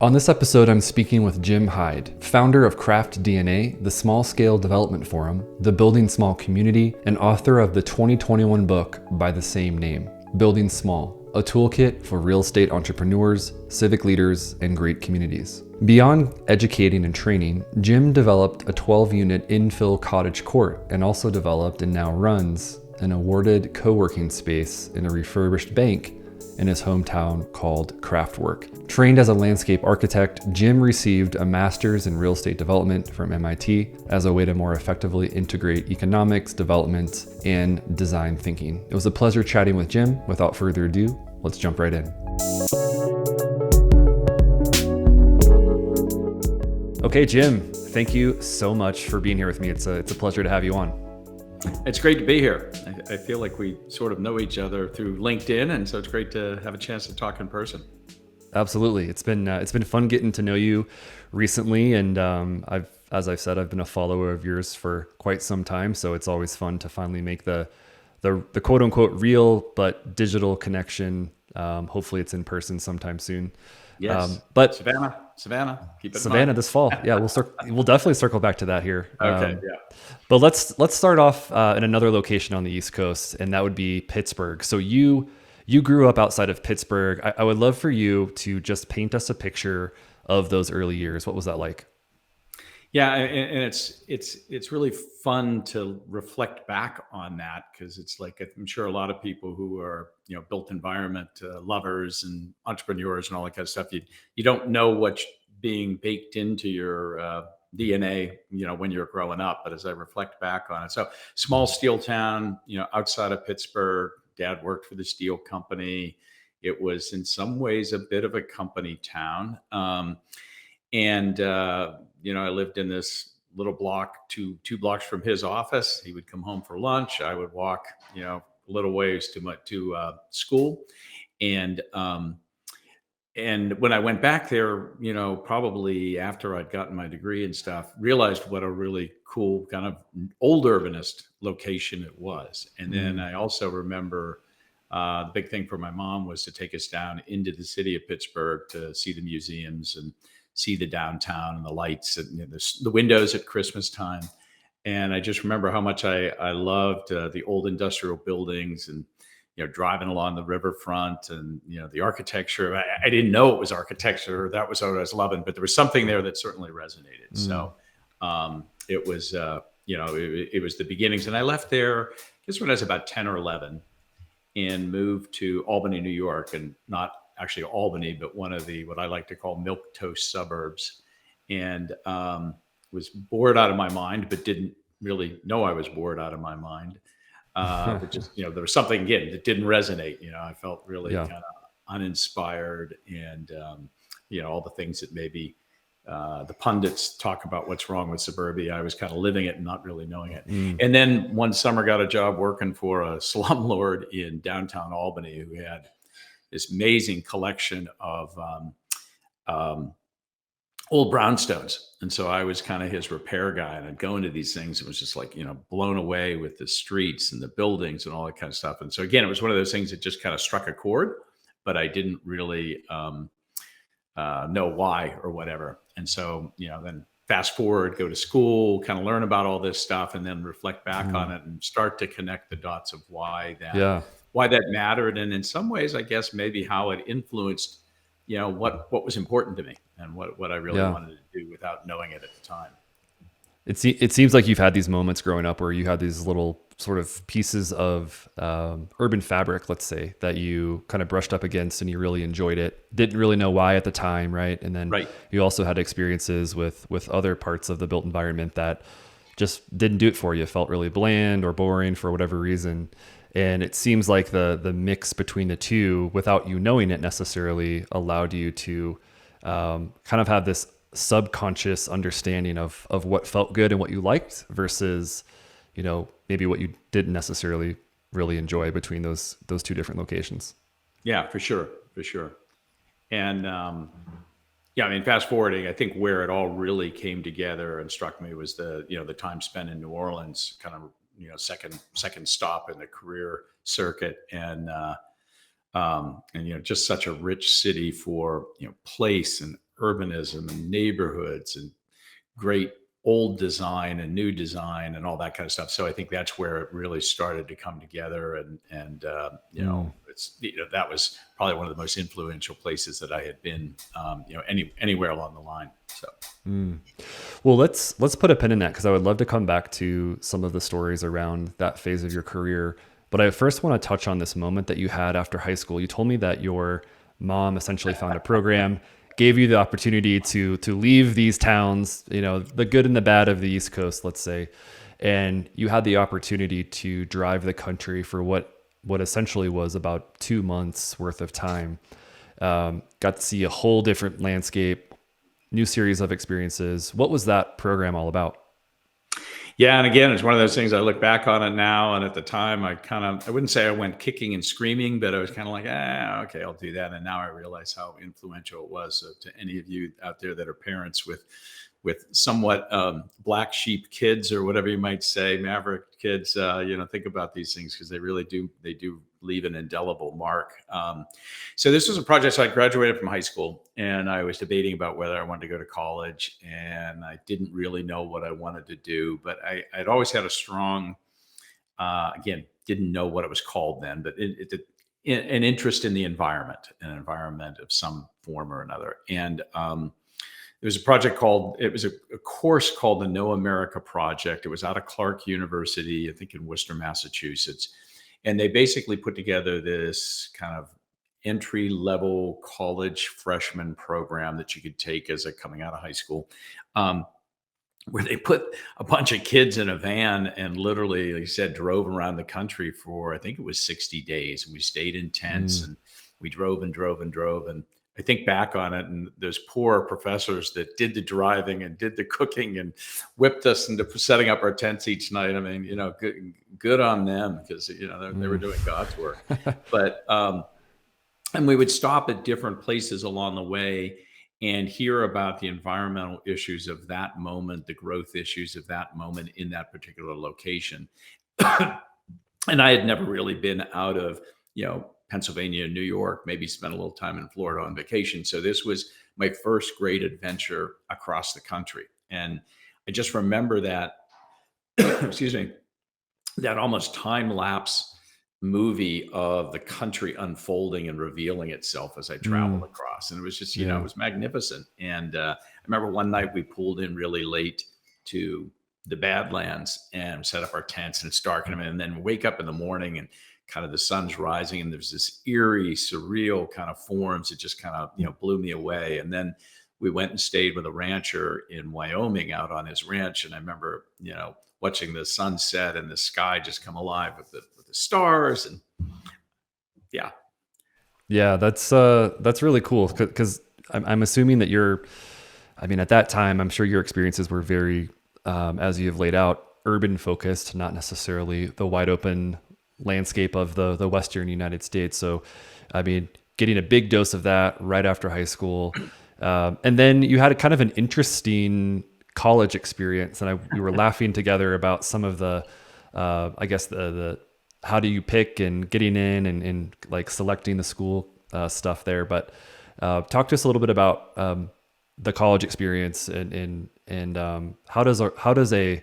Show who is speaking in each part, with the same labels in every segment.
Speaker 1: On this episode, I'm speaking with Jim Heid, founder of Craft DNA, the small scale development forum, the Building Small community, and author of the 2021 book by the same name, Building Small, a toolkit for real estate entrepreneurs, civic leaders, and great communities. Beyond educating and training, Jim developed a 12-unit infill cottage court and also developed and now runs an awarded co-working space in a refurbished bank in his hometown called CraftWork. Trained as a landscape architect, Jim received a master's in real estate development from MIT as a way to more effectively integrate economics, development, and design thinking. It was a pleasure chatting with Jim. Without further ado, let's jump right in. Okay, Jim, thank you so much for being here with me. It's a pleasure to have you on.
Speaker 2: It's great to be here. I feel like we sort of know each other through LinkedIn, and so it's great to have a chance to talk in person.
Speaker 1: Absolutely, it's been fun getting to know you recently, and as I've said, I've been a follower of yours for quite some time. So it's always fun to finally make the quote unquote real but digital connection. Hopefully, it's in person sometime soon.
Speaker 2: Yes,
Speaker 1: but
Speaker 2: Savannah, keep it in
Speaker 1: Savannah
Speaker 2: mind.
Speaker 1: this fall. Yeah, we'll definitely circle back to that here.
Speaker 2: Okay, yeah.
Speaker 1: But let's start off in another location on the East Coast, and that would be Pittsburgh. So you grew up outside of Pittsburgh. I would love for you to just paint us a picture of those early years. What was that like?
Speaker 2: Yeah, and it's really fun to reflect back on that, because it's like I'm sure a lot of people who are built environment lovers and entrepreneurs and all that kind of stuff, you don't know what's being baked into your DNA when you're growing up. But as I reflect back on it, so small steel town outside of Pittsburgh. Dad worked for the steel company. It was in some ways a bit of a company town. And I lived in this little block, two blocks from his office. He would come home for lunch. I would walk, a little ways to school. And when I went back there, probably after I'd gotten my degree and stuff, realized what a really cool kind of old urbanist location it was. And then I also remember the big thing for my mom was to take us down into the city of Pittsburgh to see the museums and see the downtown and the lights and the windows at Christmas time. And I just remember how much I loved the old industrial buildings and driving along the riverfront and the architecture. I didn't know it was architecture. That was what I was loving, but there was something there that certainly resonated. So it was it was the beginnings. And I left there, I guess, when I was about 10 or 11, and moved to Albany, New York, and not actually Albany, but one of the, what I like to call milquetoast suburbs, and was bored out of my mind, but didn't really know I was bored out of my mind. But just, there was something, again, that didn't resonate. I felt really kind of uninspired, and, all the things that maybe the pundits talk about what's wrong with suburbia. I was kind of living it and not really knowing it. And then one summer got a job working for a slumlord in downtown Albany who had this amazing collection of old brownstones. And so I was kind of his repair guy, and I'd go into these things and was just like, blown away with the streets and the buildings and all that kind of stuff. And so again, it was one of those things that just kind of struck a chord, but I didn't really know why or whatever. And so, then fast forward, go to school, kind of learn about all this stuff, and then reflect back on it and start to connect the dots of why that mattered. And in some ways, I guess maybe how it influenced, what was important to me and what I really wanted to do without knowing it at the time.
Speaker 1: It seems like you've had these moments growing up where you had these little sort of pieces of urban fabric, let's say, that you kind of brushed up against and you really enjoyed it. Didn't really know why at the time, right? And then you also had experiences with other parts of the built environment that just didn't do it for you. It felt really bland or boring for whatever reason. And it seems like the mix between the two, without you knowing it necessarily, allowed you to kind of have this subconscious understanding of what felt good and what you liked versus, maybe what you didn't necessarily really enjoy between those two different locations.
Speaker 2: Yeah, for sure. And fast forwarding, I think where it all really came together and struck me was the time spent in New Orleans, kind of second stop in the career circuit, and just such a rich city for place and urbanism and neighborhoods and great old design and new design and all that kind of stuff. So I think that's where it really started to come together. And that was probably one of the most influential places that I had been, anywhere along the line. So.
Speaker 1: Well, let's put a pin in that, because I would love to come back to some of the stories around that phase of your career. But I first want to touch on this moment that you had after high school. You told me that your mom essentially found a program, gave you the opportunity to leave these towns, the good and the bad of the East Coast, let's say, and you had the opportunity to drive the country for what essentially was about 2 months worth of time. Got to see a whole different landscape, new series of experiences. What was that program all about?
Speaker 2: Yeah. And again, it's one of those things. I look back on it now, and at the time I wouldn't say I went kicking and screaming, but I was kind of like, okay, I'll do that. And now I realize how influential it was. So to any of you out there that are parents with somewhat black sheep kids, or whatever you might say, maverick kids, think about these things, because they really do leave an indelible mark. So this was a project. So I graduated from high school, and I was debating about whether I wanted to go to college, and I didn't really know what I wanted to do, but I'd always had a strong, again, didn't know what it was called then, but an interest in the environment, an environment of some form or another. And there was a course called the Know America Project. It was out of Clark University, I think in Worcester, Massachusetts. And they basically put together this kind of entry-level college freshman program that you could take as coming out of high school, where they put a bunch of kids in a van and literally, like I said, drove around the country for, I think it was 60 days. And we stayed in tents, and we drove and drove and drove. And I think back on it, and those poor professors that did the driving and did the cooking and whipped us into setting up our tents each night. I mean, good on them, because they were doing God's work. But and we would stop at different places along the way and hear about the environmental issues of that moment, the growth issues of that moment in that particular location. And I had never really been out of Pennsylvania, New York, maybe spent a little time in Florida on vacation. So this was my first great adventure across the country. And I just remember that, excuse me, that almost time lapse movie of the country unfolding and revealing itself as I traveled across. And it was just, it was magnificent. And I remember one night we pulled in really late to the Badlands and set up our tents, and it's dark, and then wake up in the morning and kind of the sun's rising, and there's this eerie, surreal kind of forms that just kind of, blew me away. And then we went and stayed with a rancher in Wyoming out on his ranch. And I remember, watching the sunset and the sky just come alive with the stars. And
Speaker 1: yeah, that's really cool, because I'm assuming that at that time, I'm sure your experiences were very, as you've laid out, urban focused, not necessarily the wide open landscape of the Western United States. So, getting a big dose of that right after high school. And then you had a kind of an interesting college experience, and we were laughing together about some of the, the how do you pick and getting in and like selecting the school stuff there. But talk to us a little bit about the college experience and how does a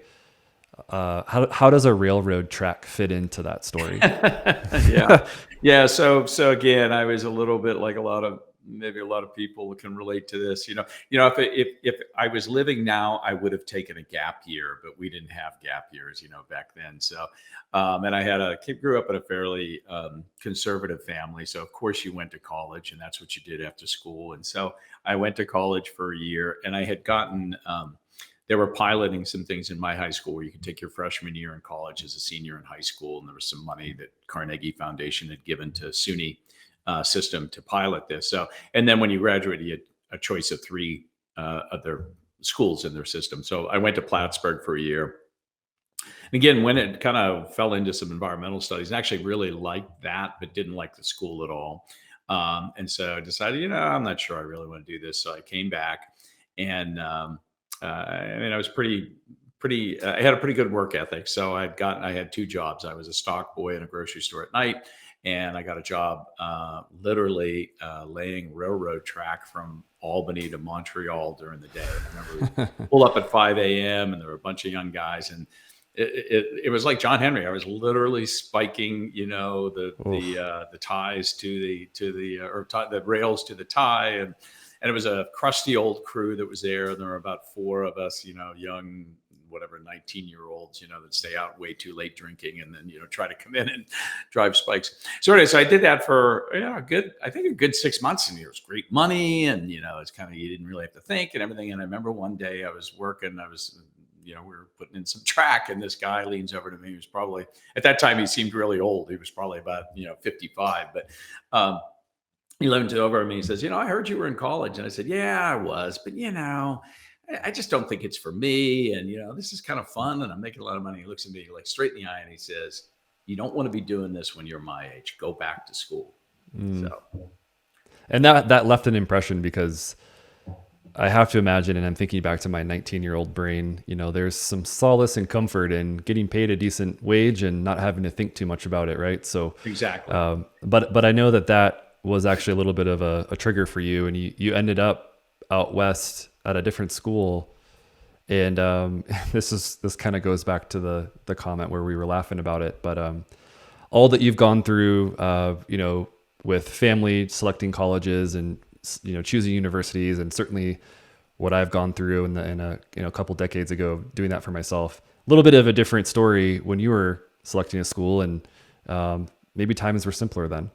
Speaker 1: railroad track fit into that story?
Speaker 2: Yeah. So again, I was a little bit like a lot of people can relate to this. If I was living now, I would have taken a gap year, but we didn't have gap years, back then. So, and I grew up in a fairly conservative family. So of course you went to college, and that's what you did after school. And so I went to college for a year, and I had gotten, they were piloting some things in my high school where you could take your freshman year in college as a senior in high school. And there was some money that Carnegie Foundation had given to SUNY system to pilot this. So, and then when you graduated, you had a choice of 3 other schools in their system. So I went to Plattsburgh for a year. And again, when it kind of fell into some environmental studies, and actually really liked that, but didn't like the school at all. And so I decided, I'm not sure I really want to do this. So I came back, and I was I had a pretty good work ethic. So I had 2 jobs. I was a stock boy in a grocery store at night, And I got a job literally laying railroad track from Albany to Montreal during the day. I remember we pull up at 5 a.m. and there were a bunch of young guys, and it was like John Henry. I was literally spiking, the ties the rails to the tie, and it was a crusty old crew that was there. And there were about 4 of us, young, whatever, 19-year-olds, that stay out way too late drinking and then, try to come in and drive spikes. So anyway, so I did that for a good 6 months, and it was great money. And, it's kind of, you didn't really have to think and everything. And I remember one day I was working, we were putting in some track, and this guy leans over to me. He was probably, at that time, he seemed really old. He was probably about, 55, but, he leaned over at me and he says, I heard you were in college. And I said, yeah, I was, but I just don't think it's for me. And, this is kind of fun and I'm making a lot of money. He looks at me like straight in the eye and he says, you don't want to be doing this when you're my age. Go back to school. So,
Speaker 1: and that left an impression, because I have to imagine, and I'm thinking back to my 19-year-old brain, there's some solace and comfort in getting paid a decent wage and not having to think too much about it. Right. So
Speaker 2: exactly.
Speaker 1: But I know that was actually a little bit of a trigger for you, and you ended up out West at a different school. And this kind of goes back to the comment where we were laughing about it, but all that you've gone through, with family selecting colleges and choosing universities, and certainly what I've gone through in a couple decades ago, doing that for myself. A little bit of a different story when you were selecting a school, and maybe times were simpler then.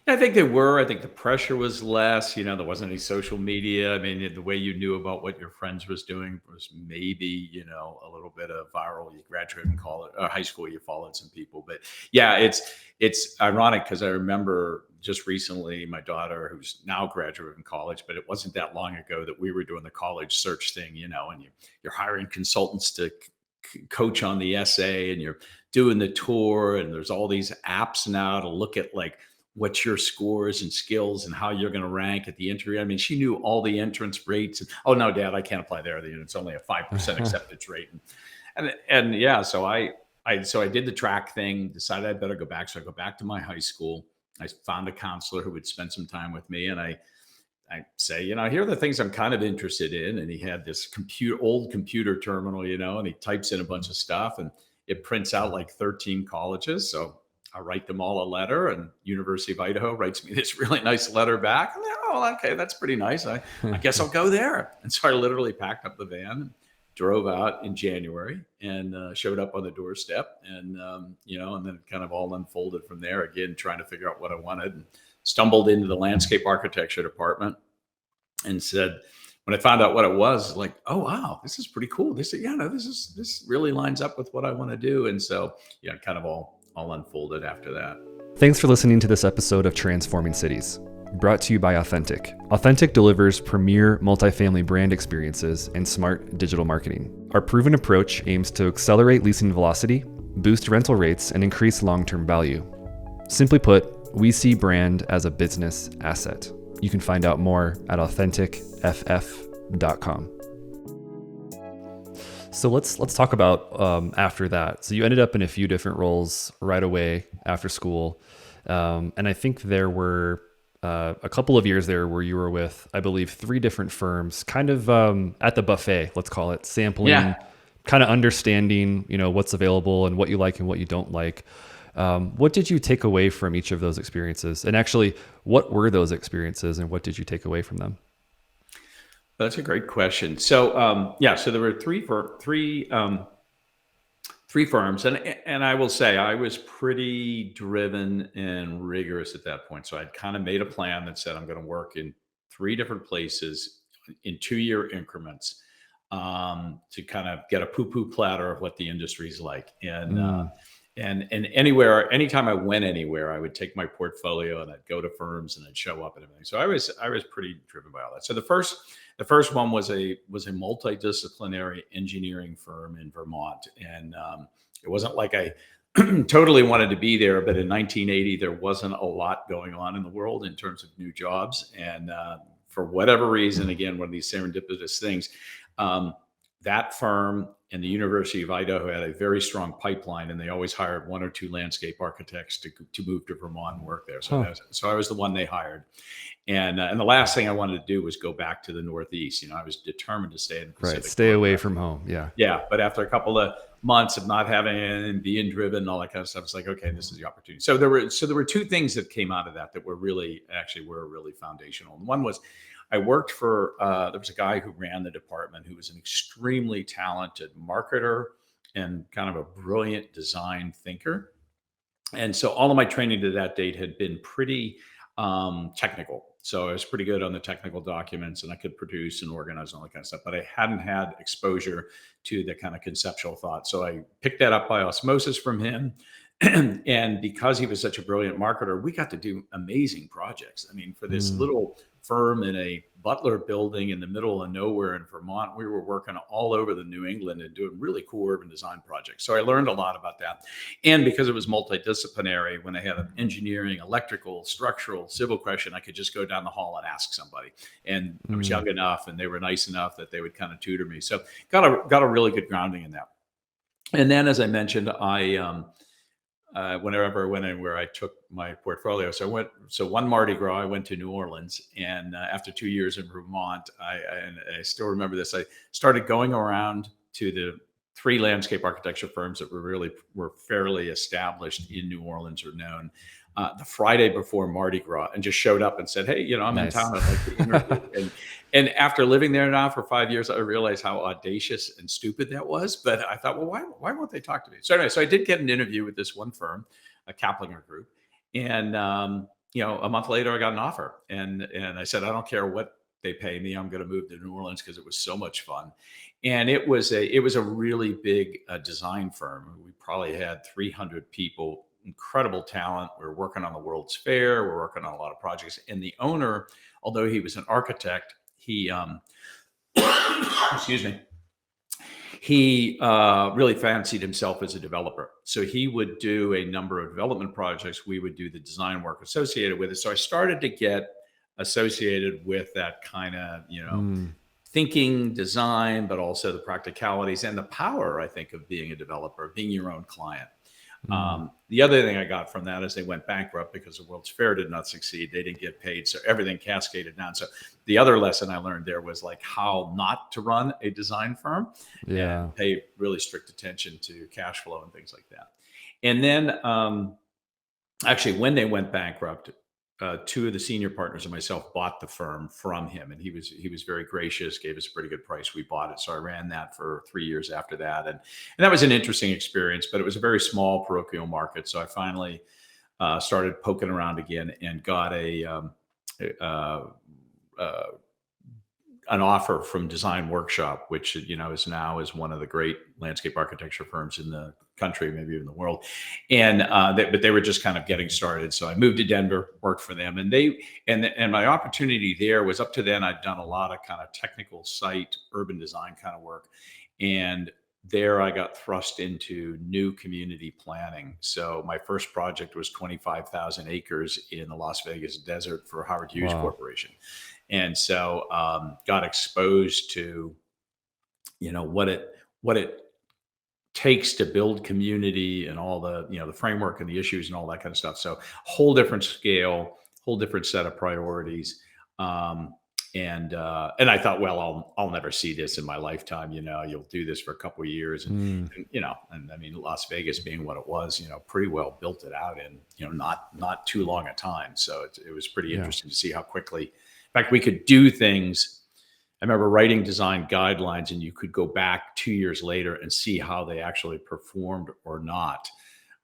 Speaker 2: I think they were. I think the pressure was less. There wasn't any social media. I mean, the way you knew about what your friends was doing was maybe, a little bit of viral. You graduated in college or high school, you followed some people. But yeah, it's ironic, because I remember just recently my daughter, who's now graduated in college, but it wasn't that long ago that we were doing the college search thing, and you're hiring consultants to coach on the essay, and you're doing the tour, and there's all these apps now to look at like what's your scores and skills and how you're going to rank at the interview. I mean, she knew all the entrance rates. And, oh no, Dad, I can't apply there. It's only a 5% acceptance rate. And yeah, so I did the track thing, decided I'd better go back. So I go back to my high school. I found a counselor who would spend some time with me, and I say, here are the things I'm kind of interested in. And he had this old computer terminal, and he types in a bunch of stuff, and it prints out like 13 colleges. So I write them all a letter, and University of Idaho writes me this really nice letter back. I'm like, oh, okay, that's pretty nice. I guess I'll go there. And so I literally packed up the van and drove out in January, and showed up on the doorstep, and and then kind of all unfolded from there. Again, trying to figure out what I wanted, and stumbled into the landscape architecture department, and said, when I found out what it was, like, oh wow, this is pretty cool. This really lines up with what I want to do. And so kind of all unfolded after that.
Speaker 1: Thanks for listening to this episode of Transforming Cities, brought to you by Authentic. Authentic delivers premier multifamily brand experiences and smart digital marketing. Our proven approach aims to accelerate leasing velocity, boost rental rates, and increase long-term value. Simply put, we see brand as a business asset. You can find out more at AuthenticFF.com. So let's talk about after that. So you ended up in a few different roles right away after school. And I think there were a couple of years there where you were with, I believe, 3 different firms, kind of at the buffet, let's call it, sampling, kind of understanding, what's available and what you like and what you don't like. What did you take away from each of those experiences? And actually, what were those experiences and what did you take away from them?
Speaker 2: That's a great question. So, so there were three firms, and I will say I was pretty driven and rigorous at that point. So I'd kind of made a plan that said I'm going to work in 3 different places in 2-year increments, to kind of get a poo-poo platter of what the industry's like. And anywhere, anytime I went anywhere, I would take my portfolio and I'd go to firms and I'd show up and everything. So I was pretty driven by all that. So the first one was a multidisciplinary engineering firm in Vermont. And it wasn't like I totally wanted to be there, but in 1980, there wasn't a lot going on in the world in terms of new jobs. And for whatever reason, again, one of these serendipitous things, that firm and the University of Idaho had a very strong pipeline, and they always hired 1 or 2 landscape architects to move to Vermont and work there. So so I was the one they hired. And the last thing I wanted to do was go back to the Northeast. I was determined to stay in the Pacific.
Speaker 1: Right, stay away from home. Yeah.
Speaker 2: Yeah, but after a couple of months of not having and being driven and all that kind of stuff, it's like, okay, this is the opportunity. So there were 2 things that came out of that were really foundational. And one was I worked for there was a guy who ran the department who was an extremely talented marketer and kind of a brilliant design thinker. And so all of my training to that date had been pretty technical. So I was pretty good on the technical documents, and I could produce and organize and all that kind of stuff, but I hadn't had exposure to the kind of conceptual thought. So I picked that up by osmosis from him. And because he was such a brilliant marketer, we got to do amazing projects. I mean, for this little firm in a Butler building in the middle of nowhere in Vermont, we were working all over the New England and doing really cool urban design projects. So I learned a lot about that. And because it was multidisciplinary, when I had an engineering, electrical, structural, civil question, I could just go down the hall and ask somebody. And I was young enough and they were nice enough that they would kind of tutor me. So got a really good grounding in that. And then, as I mentioned, whenever I went anywhere, I took my portfolio. So one Mardi Gras, I went to New Orleans, and after 2 years in Vermont, I still remember this. I started going around to the 3 landscape architecture firms that were fairly established in New Orleans or known. The Friday before Mardi Gras, and just showed up and said, "Hey, I'm in town. I'd like to interview." And after living there now for 5 years, I realized how audacious and stupid that was. But I thought, well, why won't they talk to me? So anyway, I did get an interview with this one firm, a Kaplinger Group, and a month later, I got an offer, and I said, I don't care what they pay me. I'm going to move to New Orleans because it was so much fun. And it was a really big design firm. We probably had 300 people. Incredible talent. We were working on the World's Fair. We're working on a lot of projects. And the owner, although he was an architect, he, excuse me, he really fancied himself as a developer. So he would do a number of development projects. We would do the design work associated with it. So I started to get associated with that kind of, thinking, design, but also the practicalities and the power, I think, of being a developer, being your own client. The other thing I got from that is they went bankrupt because the World's Fair did not succeed. They didn't get paid. So everything cascaded down. So the other lesson I learned there was like how not to run a design firm and pay really strict attention to cash flow and things like that. And then actually when they went bankrupt, 2 of the senior partners and myself bought the firm from him, and he was very gracious, gave us a pretty good price. We bought it. So I ran that for 3 years after that. And that was an interesting experience, but it was a very small parochial market. So I finally started poking around again and got an offer from Design Workshop, which is one of the great landscape architecture firms in the country, maybe even the world. And but they were just kind of getting started. So I moved to Denver, worked for them, and my opportunity there was, up to then I'd done a lot of kind of technical site urban design kind of work, and there I got thrust into new community planning. So my first project was 25,000 acres in the Las Vegas desert for Howard Hughes Corporation. And so got exposed to, what it takes to build community and all the, the framework and the issues and all that kind of stuff. So whole different scale, whole different set of priorities. And I thought, well, I'll never see this in my lifetime. You'll do this for a couple of years, and I mean, Las Vegas being what it was, pretty well built it out in, not too long a time. So it was pretty interesting to see how quickly, in fact, we could do things. I remember writing design guidelines, and you could go back 2 years later and see how they actually performed or not.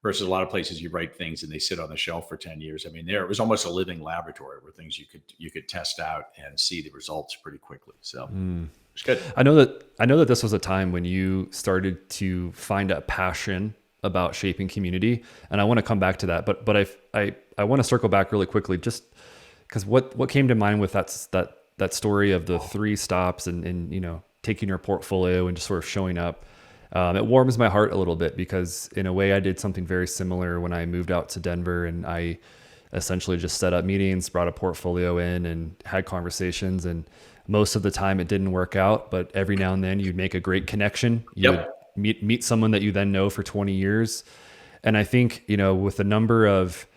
Speaker 2: Versus a lot of places you write things and they sit on the shelf for 10 years. I mean, it was almost a living laboratory where things you could test out and see the results pretty quickly. So it's good.
Speaker 1: I know that this was a time when you started to find a passion about shaping community, and I want to come back to that. But I want to circle back really quickly, just because what came to mind with that story of the 3 stops and taking your portfolio and just sort of showing up. It warms my heart a little bit, because in a way I did something very similar when I moved out to Denver, and I essentially just set up meetings, brought a portfolio in and had conversations. And Most of the time it didn't work out, but every now and then you'd make a great connection. You would
Speaker 2: Yep.
Speaker 1: meet someone that you then know for 20 years. And I think, with a number of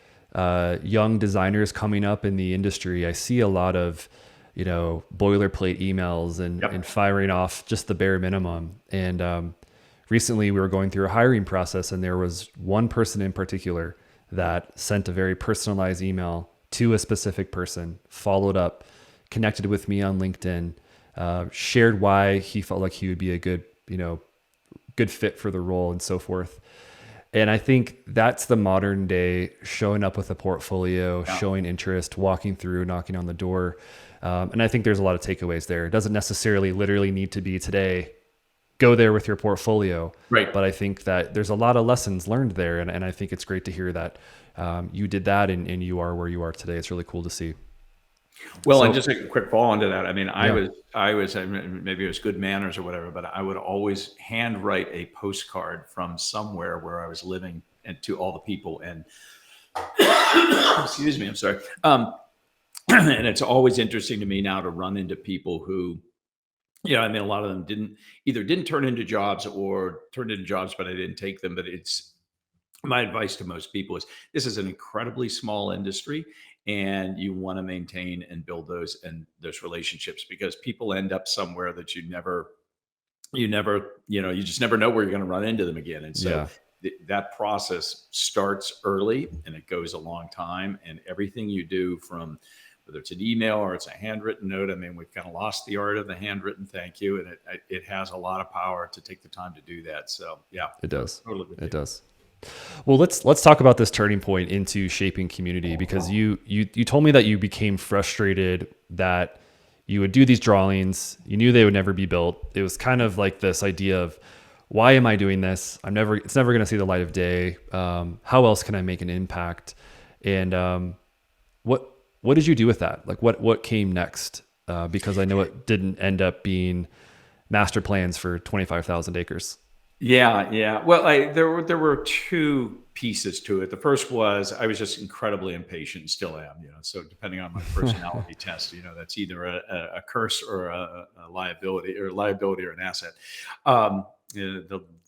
Speaker 1: young designers coming up in the industry, I see a lot of, boilerplate emails and
Speaker 2: Yep.
Speaker 1: firing off just the bare minimum. And recently we were going through a hiring process, and there was one person in particular that sent a very personalized email to a specific person, followed up, connected with me on LinkedIn, shared why he felt like he would be a good fit for the role and so forth. And I think that's the modern day showing up with a portfolio,
Speaker 2: Yeah.
Speaker 1: showing interest, walking through, knocking on the door. And I think there's a lot of takeaways there. It doesn't necessarily literally need to be today, go there with your portfolio.
Speaker 2: Right.
Speaker 1: But I think that there's a lot of lessons learned there. And I think it's great to hear that you did that and you are where you are today. It's really cool to see.
Speaker 2: Well, and
Speaker 1: So,
Speaker 2: just a quick follow on to that. I mean,
Speaker 1: yeah.
Speaker 2: I mean, maybe it was good manners or whatever, but I would always handwrite a postcard from somewhere where I was living and to all the people. And excuse me, I'm sorry. And it's always interesting to me now to run into people who, I mean, a lot of them didn't turn into jobs or turned into jobs, but I didn't take them. But it's my advice to most people is this is an incredibly small industry, and you want to maintain and build those relationships, because people end up somewhere that you just never know where you're going to run into them again. And so
Speaker 1: Yeah,
Speaker 2: that process starts early and it goes a long time, and everything you do, from whether it's an email or it's a handwritten note. I mean, we've kind of lost the art of the handwritten thank you, and it has a lot of power to take the time to do that. So yeah,
Speaker 1: it does.
Speaker 2: totally with
Speaker 1: It
Speaker 2: you.
Speaker 1: does. Well, let's talk about this turning point into shaping community, because you told me that you became frustrated that you would do these drawings, you knew they would never be built. It was kind of like this idea of, why am I doing this? It's never going to see the light of day. How else can I make an impact? And what did you do with that? Like what came next? Because I know it didn't end up being master plans for 25,000 acres.
Speaker 2: Yeah, yeah. Well, there were two pieces to it. The first was I was just incredibly impatient, and still am. So depending on my personality test, that's either a curse or a liability, or liability or an asset.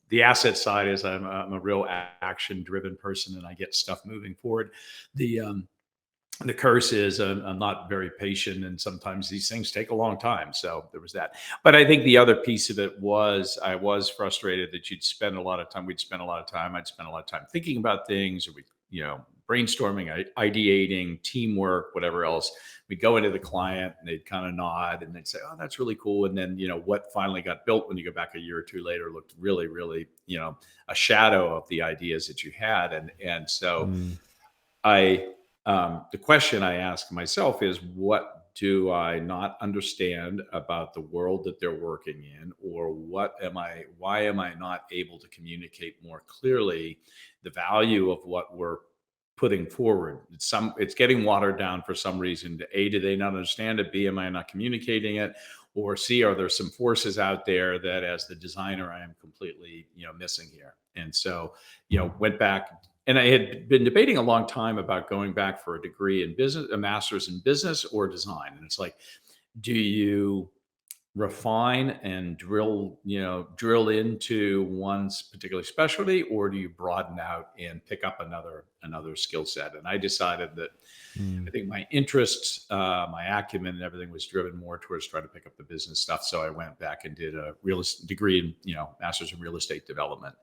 Speaker 2: The asset side is I'm a real action driven person, and I get stuff moving forward. The curse is I'm not very patient, and sometimes these things take a long time. So there was that. But I think the other piece of it was I was frustrated that we'd spend a lot of time. I'd spend a lot of time thinking about things, or brainstorming, ideating, teamwork, whatever else. We'd go into the client and they'd kind of nod and they'd say, "Oh, that's really cool." And then, what finally got built when you go back a year or two later looked really, really, a shadow of the ideas that you had. And so
Speaker 1: Mm,
Speaker 2: I, the question I ask myself is, what do I not understand about the world that they're working in? Or why am I not able to communicate more clearly the value of what we're putting forward? It's getting watered down for some reason. A, do they not understand it? B, am I not communicating it? Or C, are there some forces out there that as the designer, I am completely, missing here? And so, went back, and I had been debating a long time about going back for a degree in business, a master's in business or design. And it's like, do you refine and drill into one's particular specialty, or do you broaden out and pick up another skill set? And I decided that
Speaker 1: mm.
Speaker 2: I think my interests, my acumen and everything was driven more towards trying to pick up the business stuff. So I went back and did a real estate degree in, master's in real estate development.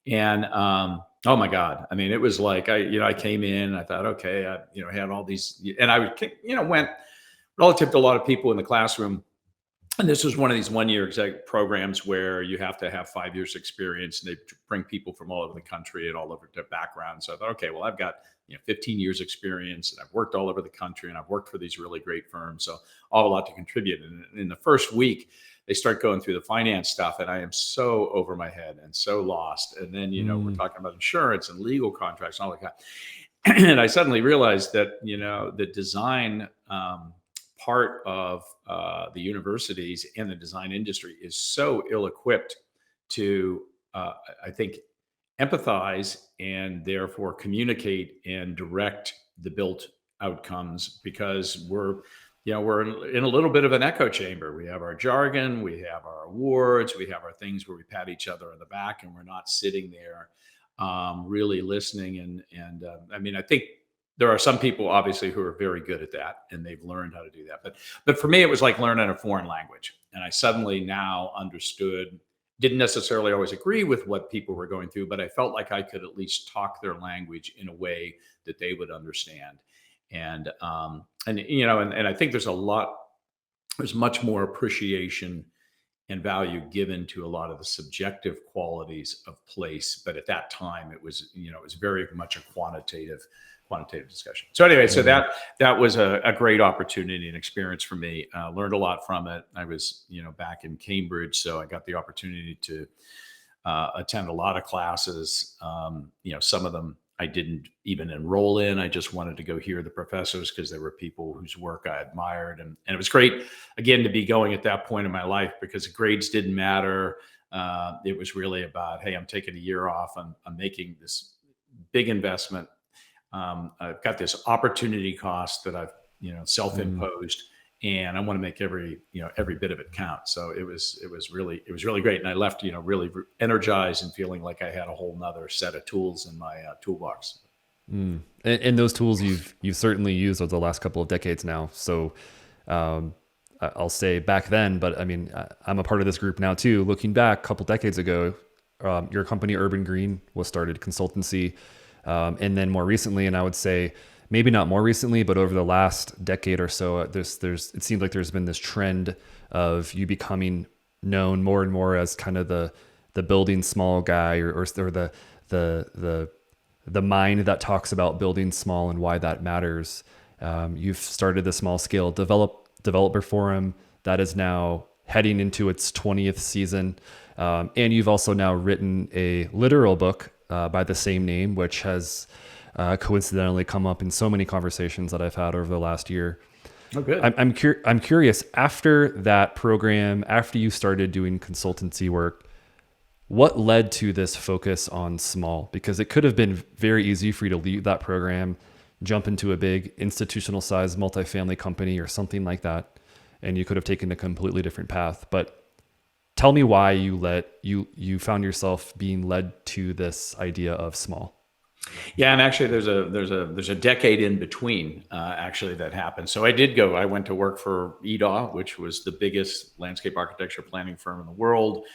Speaker 2: And oh my God, I mean, it was like I came in, I thought, okay, I had all these, and I would, went relative to a lot of people in the classroom. And this was one of these 1 year exec programs where you have to have 5 years experience, and they bring people from all over the country and all over their backgrounds. So I thought, okay, well, I've got 15 years experience, and I've worked all over the country, and I've worked for these really great firms. So I'll have a lot to contribute. And in the first week, they start going through the finance stuff, and I am so over my head and so lost. And then, we're
Speaker 1: Mm.
Speaker 2: talking about insurance and legal contracts and all that kind. And I suddenly realized that, the design, part of the universities and the design industry is so ill-equipped to, I think, empathize and therefore communicate and direct the built outcomes, because we're in a little bit of an echo chamber. We have our jargon, we have our awards, we have our things where we pat each other on the back, and we're not sitting there really listening. I mean, I think there are some people obviously who are very good at that, and they've learned how to do that. But for me, it was like learning a foreign language, and I suddenly now understood. Didn't necessarily always agree with what people were going through, but I felt like I could at least talk their language in a way that they would understand. And I think there's much more appreciation and value given to a lot of the subjective qualities of place. But at that time, it was very much a quantitative discussion. So anyway, so
Speaker 1: Mm.
Speaker 2: that was a great opportunity and experience for me. Learned a lot from it. I was, back in Cambridge, so I got the opportunity to attend a lot of classes. Some of them I didn't even enroll in. I just wanted to go hear the professors because there were people whose work I admired. And it was great, again, to be going at that point in my life because grades didn't matter. It was really about, hey, I'm taking a year off. I'm making this big investment. I've got this opportunity cost that I've,
Speaker 1: Mm.
Speaker 2: self-imposed, and I want to make every bit of it count. So it was really great. And I left, really energized and feeling like I had a whole nother set of tools in my toolbox.
Speaker 1: Mm. And those tools you've certainly used over the last couple of decades now. So I'll say back then, but I mean, I'm a part of this group now too. Looking back a couple decades ago, your company Urban Green was started, consultancy. And then more recently, and I would say maybe not more recently, but over the last decade or so, it seems like there's been this trend of you becoming known more and more as kind of the building small guy or the mind that talks about building small and why that matters. You've started the small scale developer forum that is now heading into its 20th season. And you've also now written a literal book by the same name, which has coincidentally come up in so many conversations that I've had over the last year.
Speaker 2: Oh, good.
Speaker 1: I'm curious, after that program, after you started doing consultancy work, what led to this focus on small? Because it could have been very easy for you to leave that program, jump into a big institutional sized multifamily company or something like that, and you could have taken a completely different path. But tell me why you found yourself being led to this idea of small.
Speaker 2: Yeah, and actually, there's a decade in between actually that happened. So I went to work for EDAW, which was the biggest landscape architecture planning firm in the world.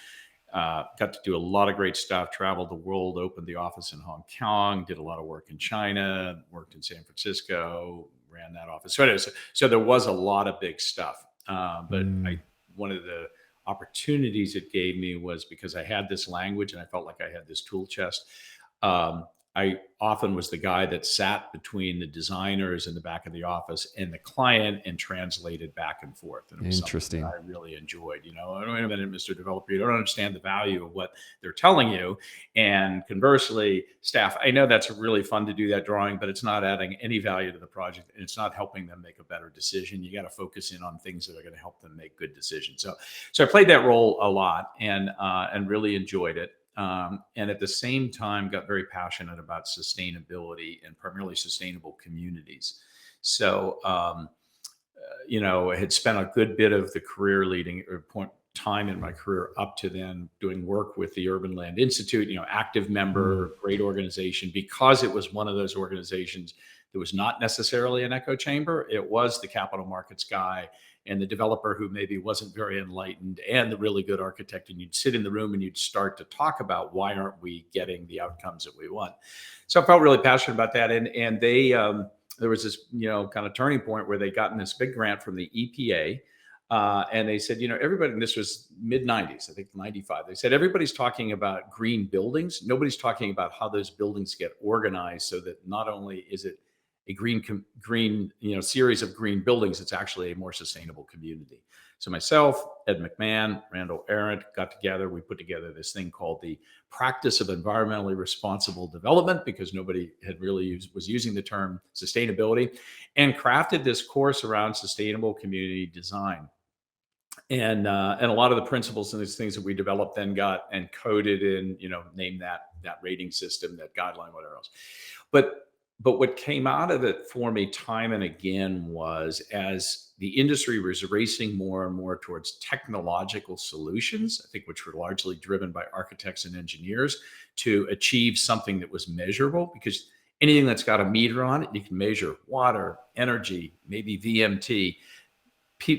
Speaker 2: Got to do a lot of great stuff, traveled the world, opened the office in Hong Kong, did a lot of work in China, worked in San Francisco, ran that office. So there was a lot of big stuff. But
Speaker 1: Mm,
Speaker 2: one of the opportunities it gave me was because I had this language and I felt like I had this tool chest. Um, I often was the guy that sat between the designers in the back of the office and the client and translated back and forth. And it was something that
Speaker 1: interesting.
Speaker 2: I really enjoyed. Oh, wait a minute, Mr. Developer, you don't understand the value of what they're telling you. And conversely, staff, I know that's really fun to do that drawing, but it's not adding any value to the project and it's not helping them make a better decision. You got to focus in on things that are going to help them make good decisions. So I played that role a lot and really enjoyed it. And at the same time, got very passionate about sustainability and primarily sustainable communities. So, I had spent a good bit of the career leading or point time in my career up to then doing work with the Urban Land Institute, active
Speaker 1: Mm,
Speaker 2: member, great organization, because it was one of those organizations that was not necessarily an echo chamber. It was the capital markets guy and the developer who maybe wasn't very enlightened and the really good architect. And you'd sit in the room and you'd start to talk about why aren't we getting the outcomes that we want. So I felt really passionate about that. And they, there was this, kind of turning point where they gotten this big grant from the EPA. And they said, everybody, and this was mid 90s, I think 95. They said, everybody's talking about green buildings. Nobody's talking about how those buildings get organized so that not only is it a green, series of green buildings, it's actually a more sustainable community. So myself, Ed McMahon, Randall Arendt got together. We put together this thing called the Practice of Environmentally Responsible Development because nobody had really was using the term sustainability, and crafted this course around sustainable community design. And a lot of the principles and these things that we developed then got encoded in, name that rating system, that guideline, whatever else. But but what came out of it for me time and again was, as the industry was racing more and more towards technological solutions, I think, which were largely driven by architects and engineers to achieve something that was measurable, because anything that's got a meter on it, you can measure water, energy, maybe VMT.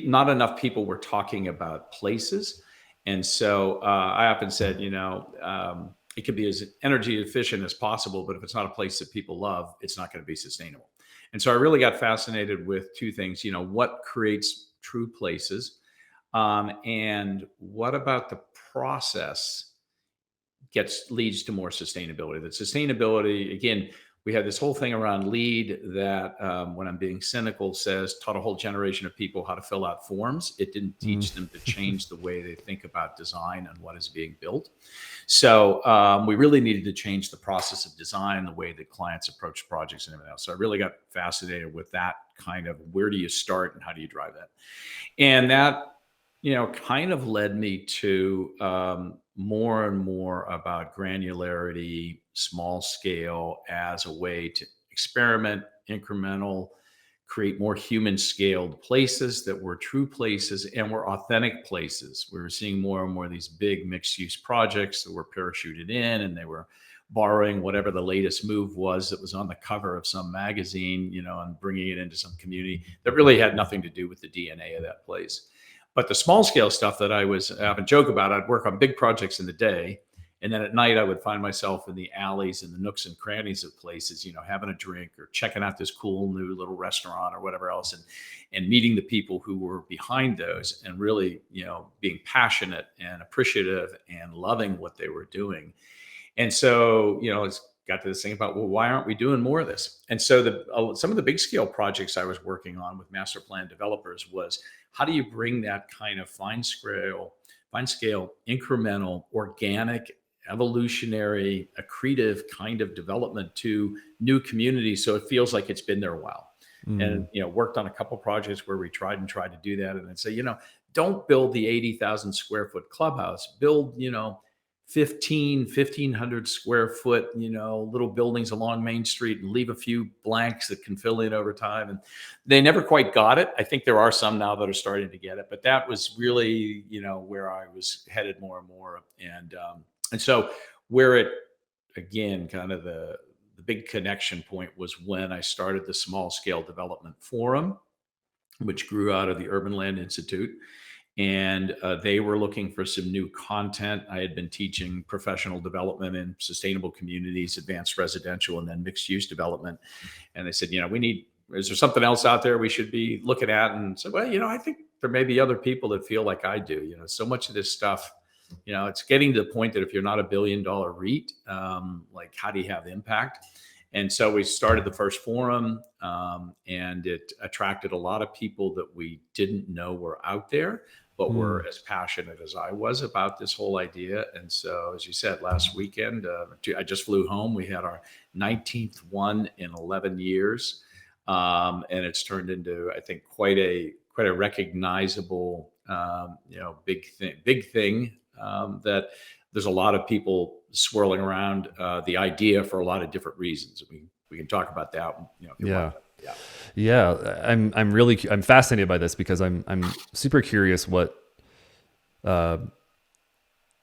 Speaker 2: Not enough people were talking about places. And so I often said, it could be as energy efficient as possible, but if it's not a place that people love, it's not going to be sustainable. And so I really got fascinated with two things, what creates true places, and what about the process leads to more sustainability. That sustainability, again, we had this whole thing around LEED that, when I'm being cynical, says taught a whole generation of people how to fill out forms. It didn't
Speaker 1: Mm.
Speaker 2: teach them to change the way they think about design and what is being built. So we really needed to change the process of design, the way that clients approach projects and everything else. So I really got fascinated with that kind of, where do you start and how do you drive that? And that, kind of led me to more and more about granularity, small scale, as a way to experiment, incremental, create more human scaled places that were true places and were authentic places. We were seeing more and more of these big mixed use projects that were parachuted in, and they were borrowing whatever the latest move was that was on the cover of some magazine, and bringing it into some community that really had nothing to do with the DNA of that place. But the small scale stuff that I would joke about, I'd work on big projects in the day. And then at night, I would find myself in the alleys and the nooks and crannies of places, having a drink or checking out this cool new little restaurant or whatever else, and meeting the people who were behind those, and really, being passionate and appreciative and loving what they were doing. And so, it's got to this thing about, well, why aren't we doing more of this? And so some of the big scale projects I was working on with master plan developers was, how do you bring that kind of fine scale, incremental, organic, evolutionary, accretive kind of development to new communities, so it feels like it's been there a while. And
Speaker 1: Mm.
Speaker 2: worked on a couple projects where we tried to do that, and then say, don't build the 80,000 square foot clubhouse. Build, 1,500 square foot, little buildings along Main Street, and leave a few blanks that can fill in over time. And they never quite got it. I think there are some now that are starting to get it, but that was really, where I was headed more and more. And so where it, again, kind of the big connection point was when I started the Small Scale Development Forum, which grew out of the Urban Land Institute. And they were looking for some new content. I had been teaching professional development in sustainable communities, advanced residential, and then mixed use development. And they said, is there something else out there we should be looking at? And so, well, I think there may be other people that feel like I do. So much of this stuff, it's getting to the point that if you're not $1 billion REIT, like, how do you have impact? And so we started the first forum, and it attracted a lot of people that we didn't know were out there, but were as passionate as I was about this whole idea. And so, as you said, last weekend, I just flew home. We had our 19th one in 11 years. And it's turned into, I think, quite a recognizable, big thing, that there's a lot of people swirling around the idea for a lot of different reasons. We can talk about that, if you
Speaker 1: Yeah.
Speaker 2: want. Yeah.
Speaker 1: Yeah. I'm fascinated by this, because I'm super curious what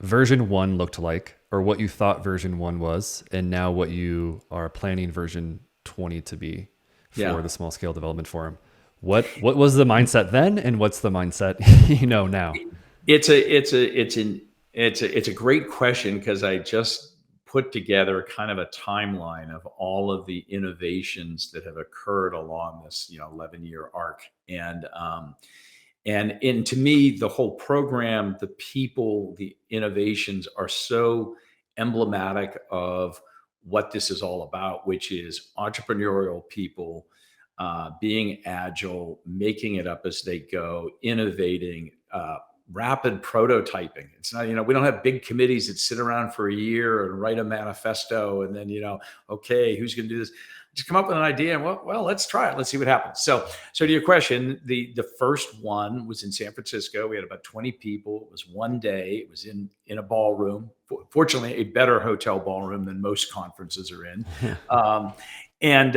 Speaker 1: version 1 looked like, or what you thought version 1 was, and now what you are planning version 20 to be for the Small Scale Development Forum. What was the mindset then, and what's the mindset now?
Speaker 2: It's a great question, because I just put together kind of a timeline of all of the innovations that have occurred along this 11-year arc. And to me, the whole program, the people, the innovations are so emblematic of what this is all about, which is entrepreneurial people, being agile, making it up as they go, innovating, rapid prototyping. It's not, we don't have big committees that sit around for a year and write a manifesto and then, okay, who's going to do this? Just come up with an idea and well, let's try it. Let's see what happens. So to your question, the first one was in San Francisco. We had about 20 people. It was one day. It was in a ballroom. Fortunately, a better hotel ballroom than most conferences are in. And,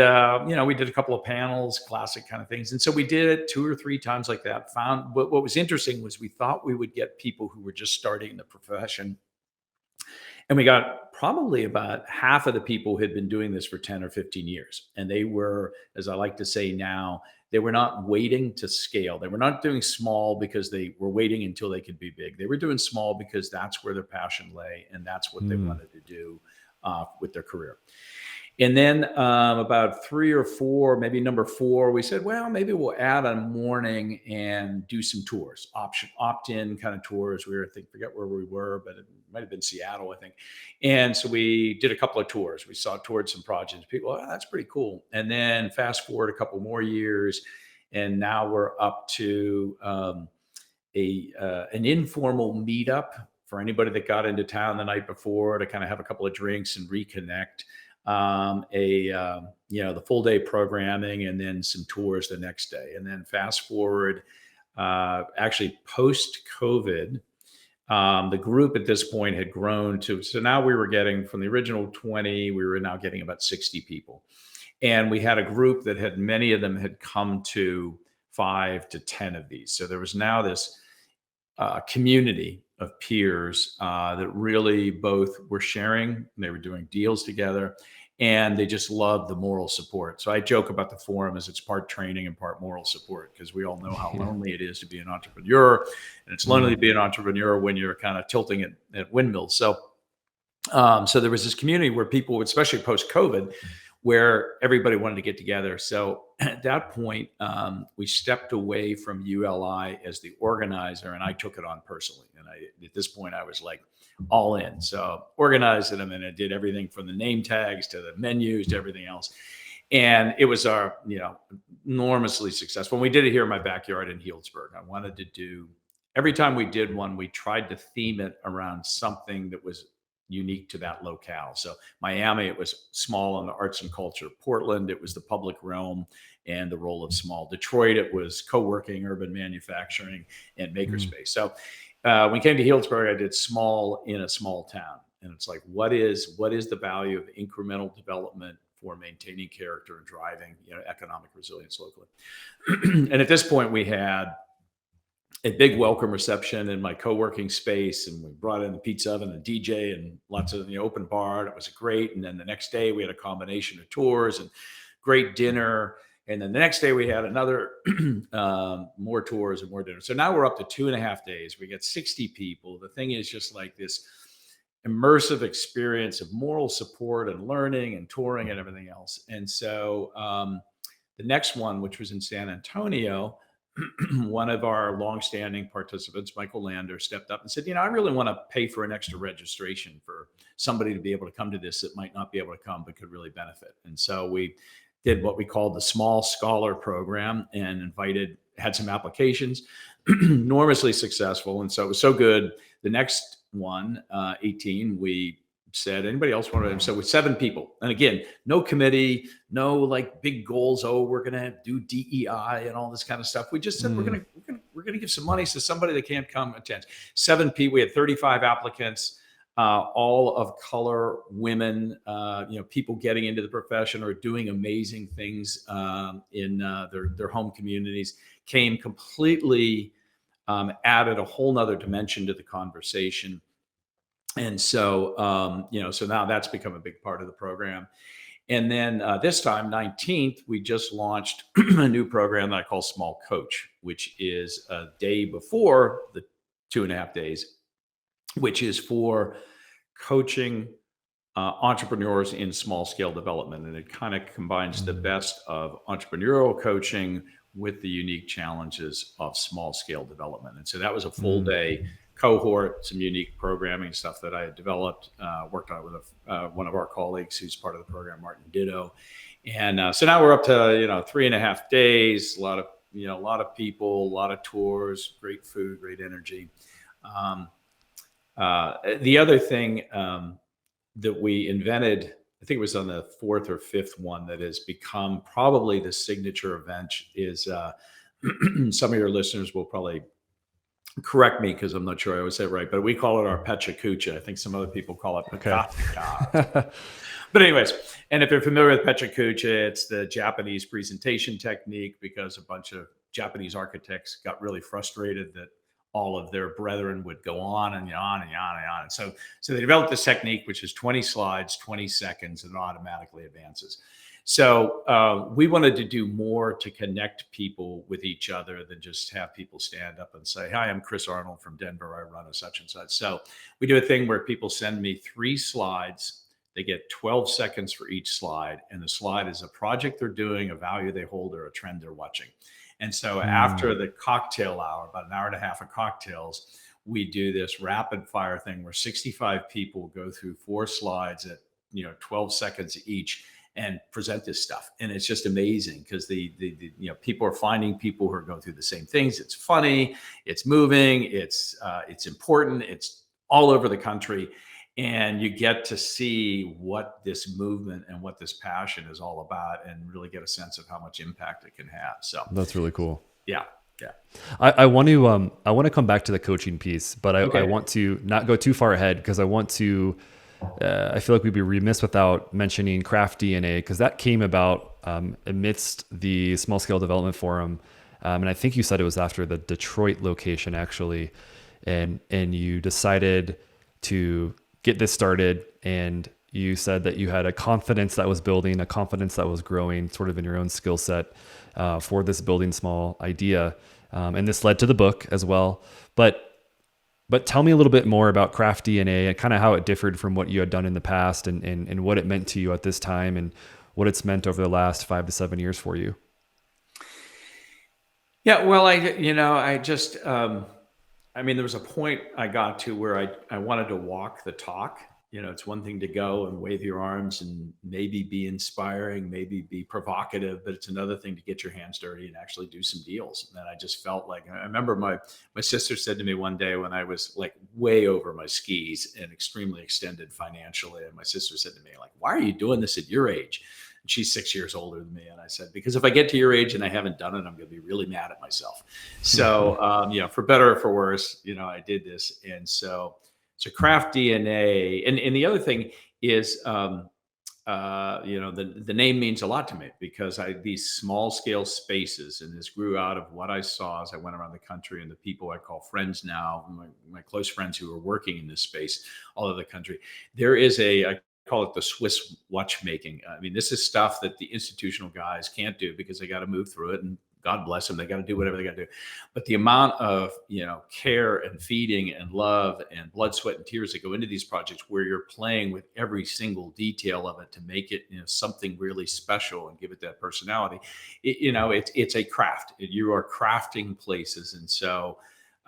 Speaker 2: we did a couple of panels, classic kind of things. And so we did it 2 or 3 times like that. Found what was interesting was we thought we would get people who were just starting the profession. And we got probably about half of the people who had been doing this for 10 or 15 years. And they were, as I like to say now, they were not waiting to scale. They were not doing small because they were waiting until they could be big. They were doing small because that's where their passion lay and that's what they wanted to do with their career. And then about 3 or 4, maybe number 4, we said, well, maybe we'll add a morning and do some tours, opt-in kind of tours. We were, I think, forget where we were, but it might have been Seattle, I think. And so we did a couple of tours. We toured some projects. People, oh, that's pretty cool. And then fast forward a couple more years, and now we're up to an informal meetup for anybody that got into town the night before to kind of have a couple of drinks and reconnect. The full day programming and then some tours the next day. And then fast forward, actually post COVID, the group at this point had grown to, so now we were getting from the original 20, we were now getting about 60 people. And we had a group that had, many of them had come to 5 to 10 of these. So there was now this community of peers that really both were sharing, they were doing deals together, and they just loved the moral support. So I joke about the forum as it's part training and part moral support, because we all know how lonely it is to be an entrepreneur, and it's lonely to be an entrepreneur when you're kind of tilting at windmills. So there was this community where people, especially post COVID, where everybody wanted to get together. So at that point, we stepped away from ULI as the organizer, and I took it on personally. And at this point, I was like all in. So organized them, and I did everything from the name tags to the menus to everything else. And it was enormously successful. And we did it here in my backyard in Healdsburg. I wanted to do, every time we did one, we tried to theme it around something that was unique to that locale. So Miami, it was small in the arts and culture. Portland, it was the public realm and the role of small. Detroit, it was co-working, urban manufacturing, and makerspace. So when we came to Healdsburg, I did small in a small town. And it's like, what is the value of incremental development for maintaining character and driving economic resilience locally? And at this point, we had a big welcome reception in my co-working space, and we brought in the pizza oven and DJ and lots of open bar, and it was great. And then the next day we had a combination of tours and great dinner, and then the next day we had another more tours and more dinner. So now we're up to 2.5 days. We got 60 people. The thing is just like this immersive experience of moral support and learning and touring and everything else. And so the next one, which was in San Antonio, one of our longstanding participants, Michael Lander, stepped up and said, I really want to pay for an extra registration for somebody to be able to come to this that might not be able to come but could really benefit. And so we did what we called the Small Scholar Program and had some applications, enormously successful. And so it was so good. The next one, 18, we said, anybody else want to? So with 7 people, and again, no committee, no like big goals. Oh, we're going to do DEI and all this kind of stuff. We just said we're going to give some money to somebody that can't come attend. 7 people. We had 35 applicants, all of color, women. People getting into the profession or doing amazing things in their home communities. Came completely added a whole nother dimension to the conversation. And so, so now that's become a big part of the program. And then this time, 19th, we just launched a new program that I call Small Coach, which is a day before the 2.5 days, which is for coaching entrepreneurs in small scale development. And it kind of combines the best of entrepreneurial coaching with the unique challenges of small scale development. And so that was a full day cohort, some unique programming stuff that I had developed, worked on with one of our colleagues who's part of the program, Martin Ditto. And so now we're up to, 3.5 days, a lot of people, a lot of tours, great food, great energy. The other thing that we invented, I think it was on the 4th or 5th one, that has become probably the signature event is some of your listeners will probably correct me because I'm not sure I always say it right, but we call it our pechakucha. I think some other people call it
Speaker 1: Okay.
Speaker 2: pakataka. But anyways, and if you're familiar with pechakucha, it's the Japanese presentation technique because a bunch of Japanese architects got really frustrated that all of their brethren would go on and on and on and on. And so they developed this technique, which is 20 slides, 20 seconds, and it automatically advances. So we wanted to do more to connect people with each other than just have people stand up and say, "Hi, I'm Chris Arnold from Denver. I run a such and such." So we do a thing where people send me 3 slides. They get 12 seconds for each slide, and the slide is a project they're doing, a value they hold, or a trend they're watching. And so after the cocktail hour, about an hour and a half of cocktails, we do this rapid fire thing where 65 people go through 4 slides at 12 seconds each and present this stuff. And it's just amazing because the people are finding people who are going through the same things. It's funny, it's moving, it's important, it's all over the country. And you get to see what this movement and what this passion is all about and really get a sense of how much impact it can have. So
Speaker 1: That's really cool.
Speaker 2: yeah.
Speaker 1: I want to come back to the coaching piece, but
Speaker 2: Okay.
Speaker 1: I want to not go too far ahead because I want to. I feel like we'd be remiss without mentioning Craft DNA because that came about amidst the small scale development forum, and I think you said it was after the Detroit location actually, and you decided to get this started, and you said that you had a confidence that was building, a confidence that was growing, sort of in your own skill set for this building small idea, and this led to the book as well, But tell me a little bit more about Craft DNA and kind of how it differed from what you had done in the past and what it meant to you at this time and what it's meant over the last 5 to 7 years for you.
Speaker 2: Yeah, well, there was a point I got to where I wanted to walk the talk. It's one thing to go and wave your arms and maybe be inspiring, maybe be provocative, but it's another thing to get your hands dirty and actually do some deals. And I just felt like, I remember my sister said to me one day when I was like way over my skis and extremely extended financially. And my sister said to me, like, "Why are you doing this at your age?" And she's 6 years older than me. And I said, "Because if I get to your age and I haven't done it, I'm going to be really mad at myself." So, for better or for worse, I did this. And so Craft DNA, and the other thing is, the name means a lot to me because these small scale spaces, and this grew out of what I saw as I went around the country and the people I call friends now, my close friends who are working in this space all over the country. There is I call it the Swiss watchmaking. I mean, this is stuff that the institutional guys can't do because they got to move through it, and God bless them, they got to do whatever they got to do. But the amount of care and feeding and love and blood, sweat, and tears that go into these projects, where you're playing with every single detail of it to make it something really special and give it that personality. It's a craft. You are crafting places, and so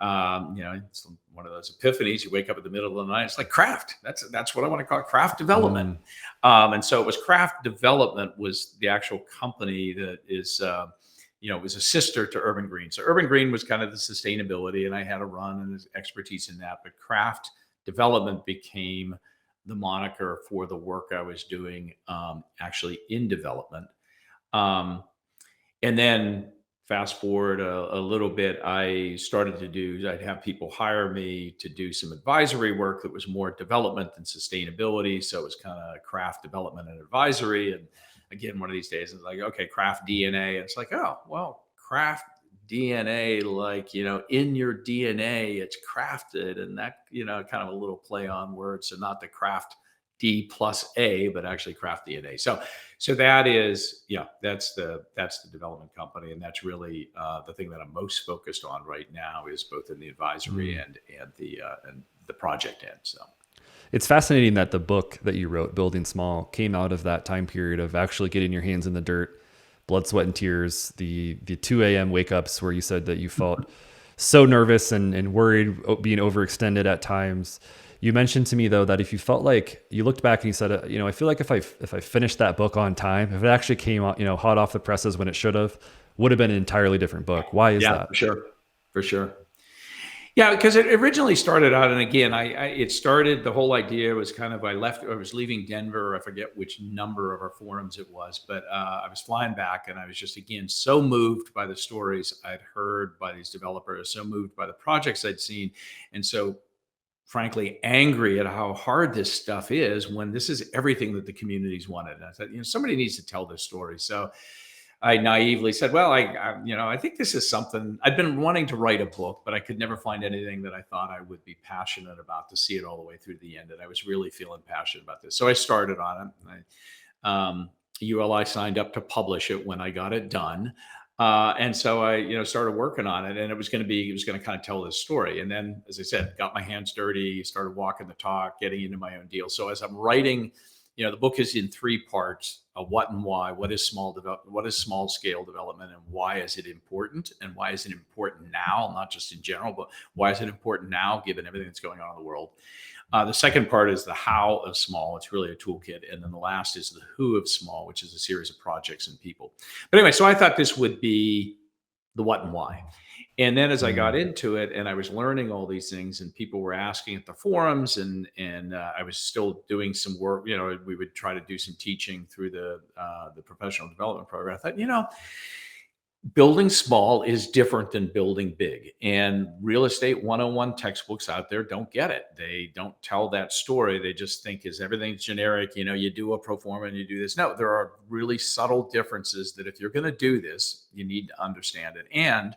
Speaker 2: it's one of those epiphanies. You wake up in the middle of the night, it's like craft. That's what I want to call it, craft development. And so it was Craft Development was the actual company that is. It was a sister to Urban Green. So Urban Green was kind of the sustainability, and I had a run and expertise in that. But Craft Development became the moniker for the work I was doing, actually in development. And then fast forward a little bit, I'd have people hire me to do some advisory work that was more development than sustainability. So it was kind of Craft Development and Advisory. And again, one of these days, it's like, okay, Craft DNA. It's like, oh, well, Craft DNA, like, in your DNA, it's crafted. And that, kind of a little play on words. So not the Craft D plus A, but actually Craft DNA. So that is, that's the development company. And that's really the thing that I'm most focused on right now is both in the advisory and the project end. So.
Speaker 1: It's fascinating that the book that you wrote, Building Small, came out of that time period of actually getting your hands in the dirt, blood, sweat, and tears, the 2 a.m. wake ups where you said that you felt so nervous and worried, being overextended at times. You mentioned to me, though, that if you felt like you looked back and you said, I feel like if I finished that book on time, if it actually came out, hot off the presses when it should have, would have been an entirely different book. Why is that?
Speaker 2: For sure. Yeah, because it originally started out, and again, it started. The whole idea was kind of I was leaving Denver. I forget which number of our forums it was, but I was flying back, and I was just again so moved by the stories I'd heard by these developers, so moved by the projects I'd seen, and so frankly angry at how hard this stuff is when this is everything that the communities wanted. And I thought, somebody needs to tell this story. So I naively said, well, I think this is something I'd been wanting to write a book, but I could never find anything that I thought I would be passionate about to see it all the way through the end. And I was really feeling passionate about this. So I started on it. ULI signed up to publish it when I got it done. And so I, started working on it, and it was going to kind of tell this story. And then, as I said, got my hands dirty, started walking the talk, getting into my own deal. So as I'm writing, the book is in 3 parts: a what and why. What is small scale development, and why is it important? And why is it important now? Not just in general, but why is it important now, given everything that's going on in the world? The second part is the how of small. It's really a toolkit. And then the last is the who of small, which is a series of projects and people. But anyway, so I thought this would be the what and why. And then as I got into it and I was learning all these things, and people were asking at the forums, and I was still doing some work, we would try to do some teaching through the professional development program. I thought, building small is different than building big, and real estate 101 textbooks out there don't get it. They don't tell that story. They just think is everything's generic. You do a pro forma and you do this. No, there are really subtle differences that if you're going to do this, you need to understand it. And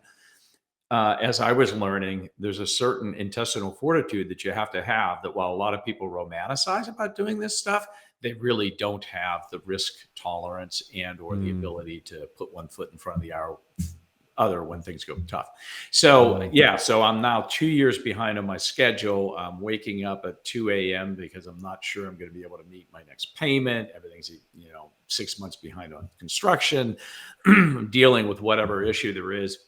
Speaker 2: as I was learning, there's a certain intestinal fortitude that you have to have, that while a lot of people romanticize about doing this stuff, they really don't have the risk tolerance and or the ability to put one foot in front of the other when things go tough. So so I'm now 2 years behind on my schedule. I'm waking up at 2 a.m. because I'm not sure I'm going to be able to meet my next payment. Everything's 6 months behind on construction. I'm dealing with whatever issue there is.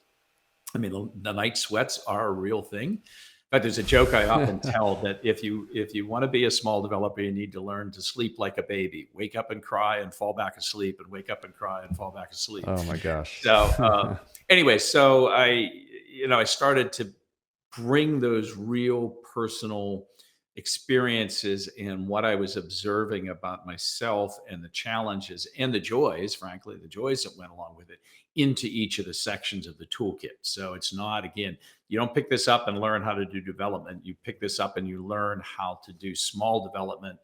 Speaker 2: I mean, the night sweats are a real thing. But there's a joke I often tell that if you want to be a small developer, you need to learn to sleep like a baby. Wake up and cry and fall back asleep, and wake up and cry and fall back asleep.
Speaker 1: Oh my gosh.
Speaker 2: So anyway, so I started to bring those real personal experiences and what I was observing about myself and the challenges and the joys, frankly, the joys that went along with it, into each of the sections of the toolkit. So it's not, again, you don't pick this up and learn how to do development. You pick this up and you learn how to do small development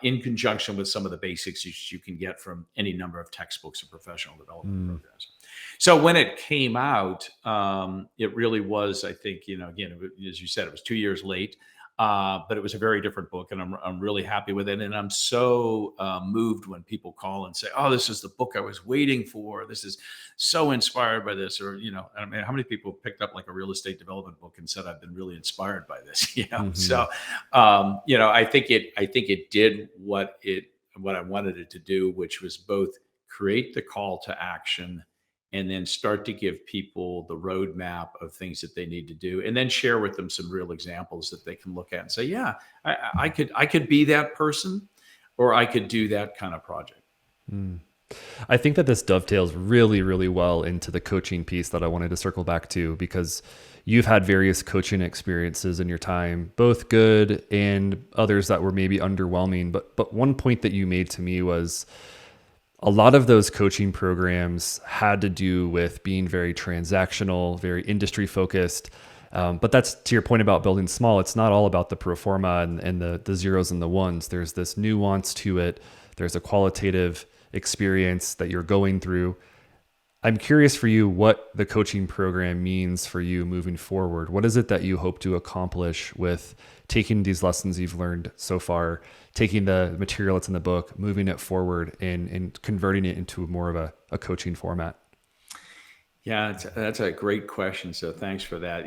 Speaker 2: in conjunction with some of the basics you can get from any number of textbooks or professional development programs. So when it came out, it really was, I think, again, as you said, it was 2 years late. But it was a very different book, and I'm really happy with it. And I'm so moved when people call and say, "Oh, this is the book I was waiting for. This is so inspired by this." Or, I mean, how many people picked up like a real estate development book and said, "I've been really inspired by this." So, I think it did what I wanted it to do, which was both create the call to action and then start to give people the roadmap of things that they need to do, and then share with them some real examples that they can look at and say, yeah, I could be that person, or I could do that kind of project.
Speaker 1: I think that this dovetails really, really well into the coaching piece that I wanted to circle back to, because you've had various coaching experiences in your time, both good and others that were maybe underwhelming. But one point that you made to me was, a lot of those coaching programs had to do with being very transactional, very industry focused. But that's to your point about building small. It's not all about the pro forma and the zeros and the ones. There's this nuance to it. There's a qualitative experience that you're going through. I'm curious for you what the coaching program means for you moving forward. What is it that you hope to accomplish with taking these lessons you've learned so far, taking the material that's in the book, moving it forward, and converting it into more of a coaching format?
Speaker 2: Yeah, that's a great question. So thanks for that.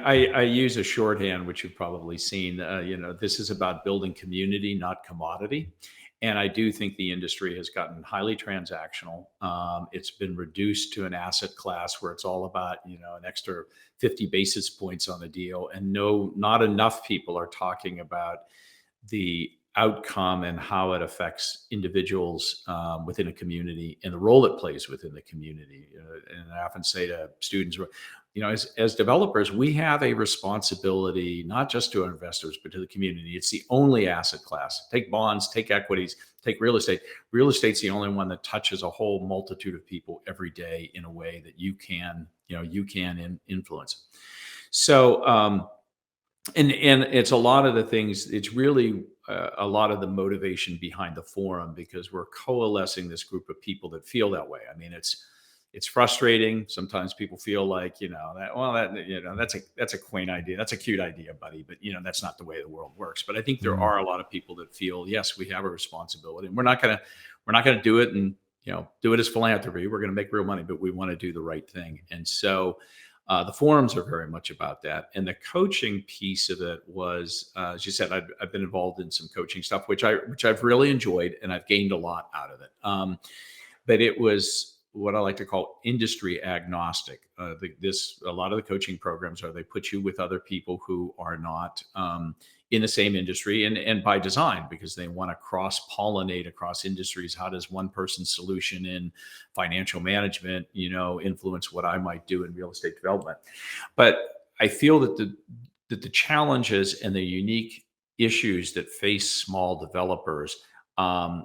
Speaker 2: I use a shorthand, which you've probably seen. This is about building community, not commodity. And I do think the industry has gotten highly transactional. It's been reduced to an asset class where it's all about, an extra 50 basis points on the deal. And not enough people are talking about the outcome and how it affects individuals within a community and the role it plays within the community. And I often say to students, as developers, we have a responsibility, not just to our investors, but to the community. It's the only asset class. Take bonds, take equities, take real estate. Real estate's the only one that touches a whole multitude of people every day in a way that you can influence. So, and it's a lot of the things. It's really a lot of the motivation behind the forum, because we're coalescing this group of people that feel that way. I mean, it's frustrating. Sometimes people feel like, that's a quaint idea. That's a cute idea, buddy. But that's not the way the world works. But I think there are a lot of people that feel, yes, we have a responsibility, and we're not gonna do it and do it as philanthropy. We're gonna make real money, but we want to do the right thing. And so the forums are very much about that. And the coaching piece of it was, as you said, I've been involved in some coaching stuff, which I've really enjoyed, and I've gained a lot out of it. But it was what I like to call industry agnostic. A lot of the coaching programs they put you with other people who are not in the same industry, and by design, because they want to cross-pollinate across industries. How does one person's solution in financial management, influence what I might do in real estate development? But I feel that the challenges and the unique issues that face small developers,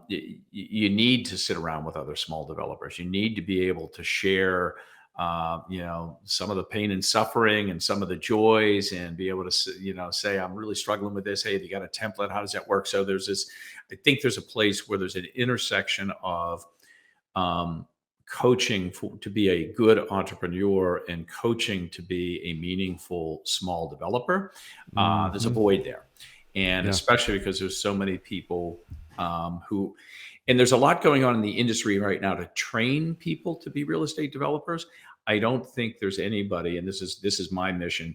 Speaker 2: you need to sit around with other small developers. You need to be able to share some of the pain and suffering and some of the joys, and be able to say, I'm really struggling with this. Hey, have you got a template? How does that work? So I think there's a place where there's an intersection of coaching to be a good entrepreneur and coaching to be a meaningful small developer. There's a void there. And especially because there's so many people and there's a lot going on in the industry right now to train people to be real estate developers. I don't think there's anybody, and this is my mission,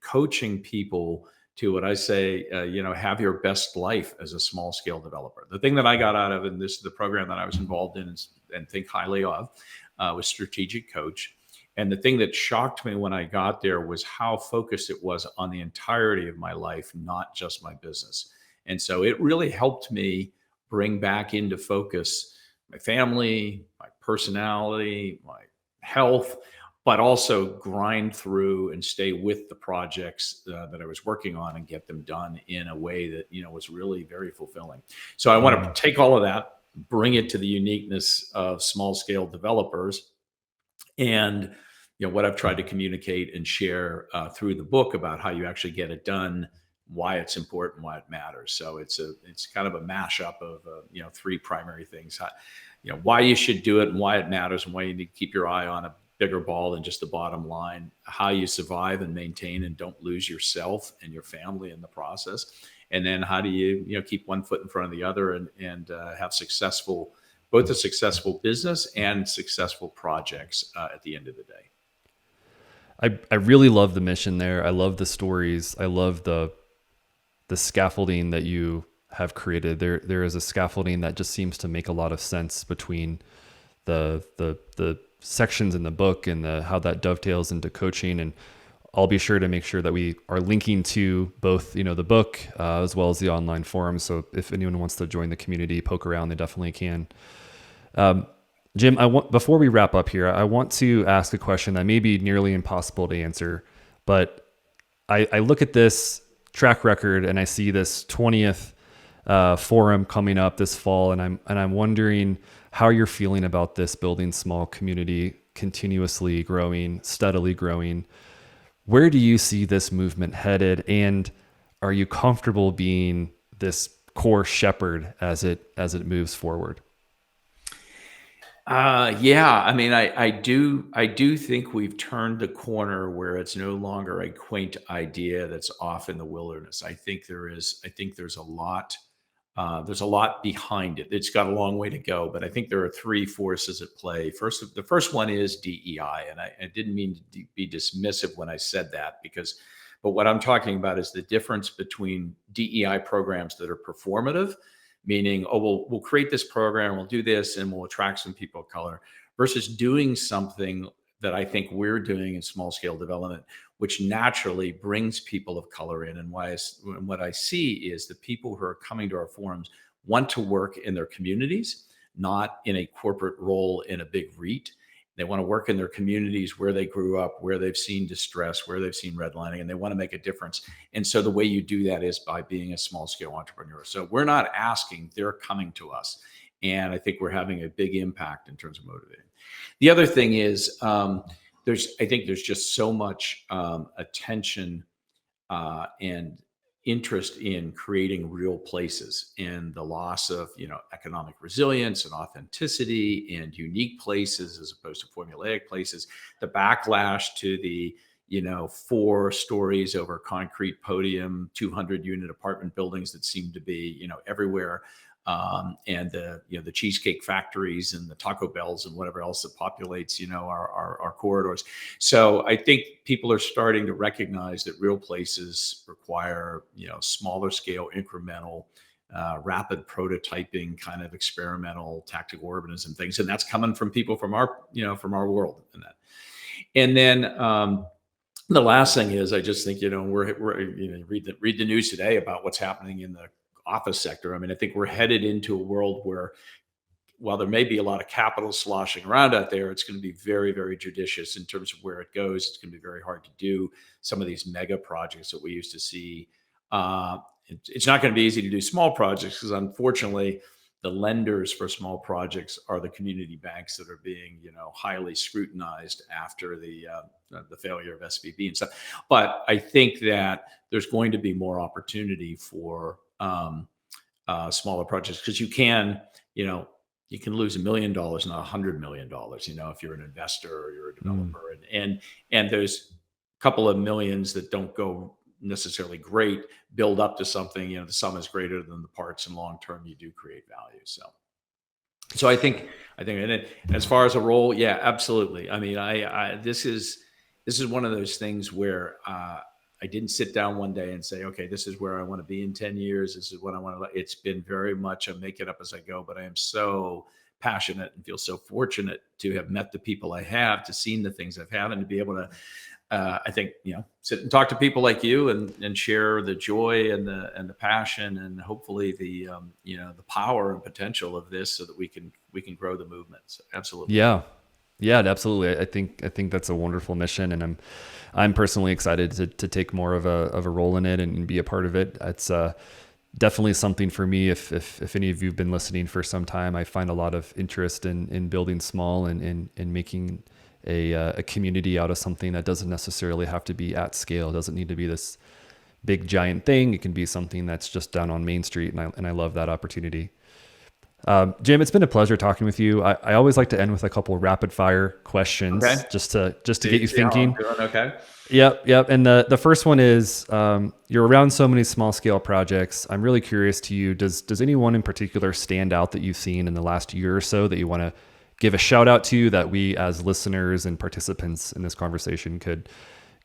Speaker 2: coaching people to what I say, have your best life as a small scale developer. The thing that I got out of, and this is the program that I was involved in and think highly of, was Strategic Coach. And the thing that shocked me when I got there was how focused it was on the entirety of my life, not just my business. And so it really helped me bring back into focus my family, my personality, my health, but also grind through and stay with the projects that I was working on and get them done in a way that, was really very fulfilling. So I want to take all of that, bring it to the uniqueness of small scale developers, and what I've tried to communicate and share through the book about how you actually get it done, why it's important, why it matters. So it's kind of a mashup of three primary things: why you should do it, and why it matters, and why you need to keep your eye on a bigger ball than just the bottom line; how you survive and maintain and don't lose yourself and your family in the process; and then how do you keep one foot in front of the other and have both a successful business and successful projects at the end of the day.
Speaker 1: I really love the mission there. I love the stories. I love the scaffolding that you have created. There is a scaffolding that just seems to make a lot of sense between the sections in the book and how that dovetails into coaching. And I'll be sure to make sure that we are linking to both, the book as well as the online forum. So if anyone wants to join the community, poke around, they definitely can. Jim, before we wrap up here, I want to ask a question that may be nearly impossible to answer, but I look at this track record and I see this 20th forum coming up this fall, and I'm wondering how you're feeling about this building small community, continuously growing, steadily growing. Where do you see this movement headed, and are you comfortable being this core shepherd as it moves forward?
Speaker 2: Yeah, I mean, I do think we've turned the corner where it's no longer a quaint idea that's off in the wilderness. I think there's a lot behind it. It's got a long way to go, but I think there are three forces at play. The first one is DEI, and I didn't mean to be dismissive when I said that, but what I'm talking about is the difference between DEI programs that are performative, meaning, we'll create this program, we'll do this, and we'll attract some people of color, versus doing something that I think we're doing in small scale development, which naturally brings people of color in. And what I see is the people who are coming to our forums want to work in their communities, not in a corporate role in a big REIT. They want to work in their communities where they grew up, where they've seen distress, where they've seen redlining, and they want to make a difference. And so the way you do that is by being a small scale entrepreneur. So we're not asking, they're coming to us. And I think we're having a big impact in terms of motivating. The other thing is, I think there's just so much attention and interest in creating real places, and the loss of economic resilience and authenticity and unique places as opposed to formulaic places, the backlash to the 4 stories over concrete podium 200-unit apartment buildings that seem to be everywhere, and the cheesecake factories and the Taco Bells and whatever else that populates our corridors. So I think people are starting to recognize that real places require smaller scale, incremental, rapid prototyping, kind of experimental tactical urbanism things, and that's coming from people from our world and that. And then the last thing is, I just think we're read the news today about what's happening in the office sector. I mean, I think we're headed into a world where, while there may be a lot of capital sloshing around out there, it's going to be very, very judicious in terms of where it goes. It's going to be very hard to do some of these mega projects that we used to see. It's not going to be easy to do small projects because, unfortunately, the lenders for small projects are the community banks that are being, highly scrutinized after the failure of SVB and stuff. But I think that there's going to be more opportunity for smaller projects, because you can lose $1 million, not $100 million, if you're an investor or you're a developer, and there's a couple of millions that don't go necessarily great build up to something. The sum is greater than the parts, and long term you do create value. So I think, and as far as a role, yeah, absolutely. I mean, this is one of those things where I didn't sit down one day and say, okay, this is where I want to be in 10 years. This is what I want to. It's been very much a make it up as I go, but I am so passionate and feel so fortunate to have met the people I have, to seen the things I've had, and to be able to, I think, sit and talk to people like you and share the joy and the passion, and hopefully the power and potential of this, so that we can grow the movement. So absolutely.
Speaker 1: Yeah, absolutely. I think that's a wonderful mission, and I'm personally excited to take more of a role in it and be a part of it. It's definitely something for me. If any of you've been listening for some time, I find a lot of interest in building small and making a community out of something that doesn't necessarily have to be at scale. It doesn't need to be this big giant thing. It can be something that's just down on Main Street, and I love that opportunity. Jim, it's been a pleasure talking with you. I always like to end with a couple of rapid fire questions, just to get you thinking.
Speaker 2: Okay.
Speaker 1: Yep. And the first one is, you're around so many small scale projects. I'm really curious to you. Does anyone in particular stand out that you've seen in the last year or so that you want to give a shout out to, that we as listeners and participants in this conversation could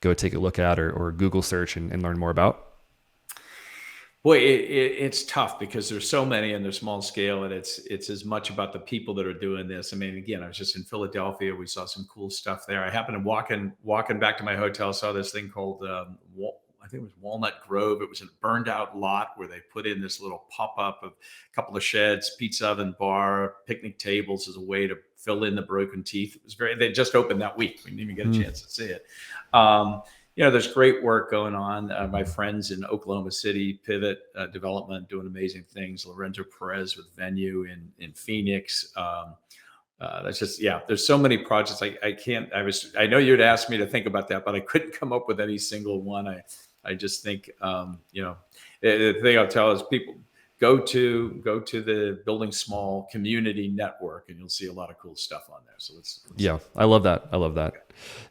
Speaker 1: go take a look at or Google search and learn more about?
Speaker 2: Boy, it's tough because there's so many and they're small scale, and it's as much about the people that are doing this. I mean, again, I was just in Philadelphia. We saw some cool stuff there. I happened to walking back to my hotel, saw this thing called, I think it was Walnut Grove. It was a burned out lot where they put in this little pop up of a couple of sheds, pizza oven, bar, picnic tables as a way to fill in the broken teeth. It was they just opened that week. We didn't even get a chance to see it. There's great work going on. My friends in Oklahoma City, Pivot Development, doing amazing things. Lorenzo Perez with Venue in Phoenix. That's just, there's so many projects. I know you'd asked me to think about that, but I couldn't come up with any single one. I just think, the thing I'll tell is people go to the Building Small community network, and you'll see a lot of cool stuff on there. So let's
Speaker 1: I love that.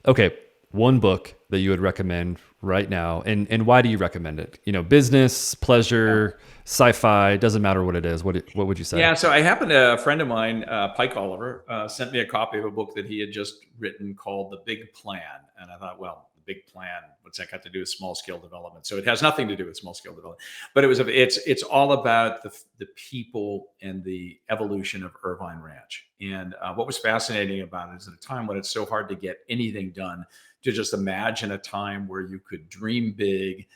Speaker 1: Okay. One book that you would recommend right now, and why do you recommend it? Business, pleasure, sci-fi, doesn't matter what it is. What would you say?
Speaker 2: Yeah, so I happened to, a friend of mine, Pike Oliver, sent me a copy of a book that he had just written called The Big Plan. And I thought, well, the big plan, what's that got to do with small scale development? So it has nothing to do with small scale development, but it's all about the people and the evolution of Irvine Ranch. And what was fascinating about it is, at a time when it's so hard to get anything done, to just imagine a time where you could dream big,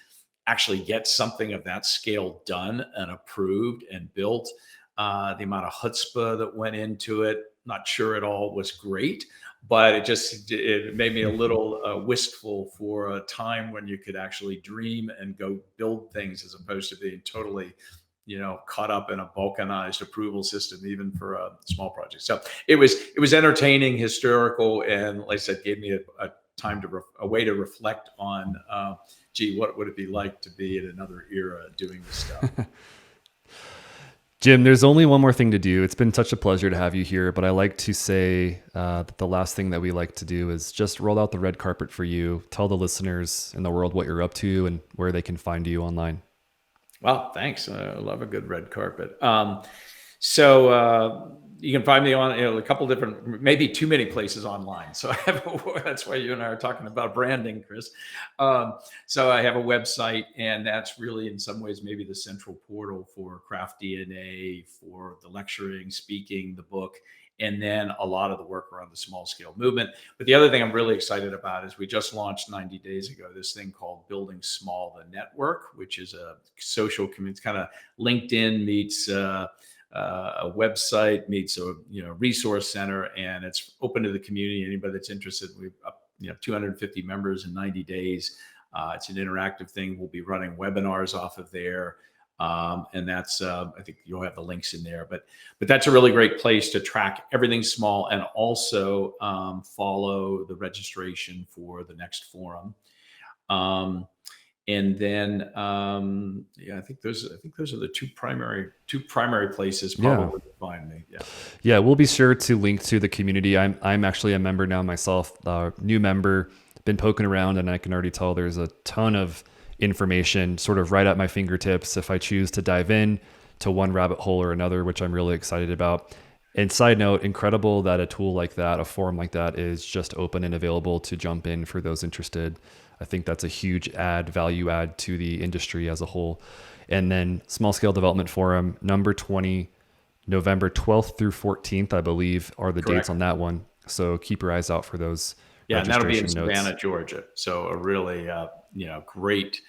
Speaker 2: actually get something of that scale done and approved and built. The amount of chutzpah that went into it, not sure it all was great, but it made me a little wistful for a time when you could actually dream and go build things, as opposed to being totally, caught up in a balkanized approval system, even for a small project. So it was entertaining, historical, and like I said, gave me a time a way to reflect on, gee, what would it be like to be in another era doing this stuff?
Speaker 1: Jim, there's only one more thing to do. It's been such a pleasure to have you here, but I like to say that the last thing that we like to do is just roll out the red carpet for you. Tell the listeners in the world what you're up to and where they can find you online.
Speaker 2: Well, thanks. I love a good red carpet. So you can find me on a couple different, maybe too many places online. So that's why you and I are talking about branding, Chris. So I have a website, and that's really in some ways maybe the central portal for Craft DNA, for the lecturing, speaking, the book, and then a lot of the work around the small scale movement. But the other thing I'm really excited about is we just launched 90 days ago this thing called Building Small, the Network, which is a social community. It's kind of LinkedIn meets a website, meets a resource center, and it's open to the community. Anybody that's interested. We've 250 members in 90 days. It's an interactive thing. We'll be running webinars off of there. And that's, I think you'll have the links in there, but that's a really great place to track everything small, and also follow the registration for the next forum. And then, I think those are the two primary places probably to find me.
Speaker 1: Yeah. We'll be sure to link to the community. I'm actually a member now myself, new member, been poking around, and I can already tell there's a ton of information sort of right at my fingertips if I choose to dive in to one rabbit hole or another, which I'm really excited about. And side note, incredible that a tool like that, a forum like that, is just open and available to jump in for those interested. I think that's a huge value add to the industry as a whole. And then Small Scale Development Forum, number 20, November 12th through 14th, I believe, are the dates on that one. So keep your eyes out for those.
Speaker 2: Yeah, and that'll be in
Speaker 1: notes.
Speaker 2: Savannah, Georgia. So a really, great,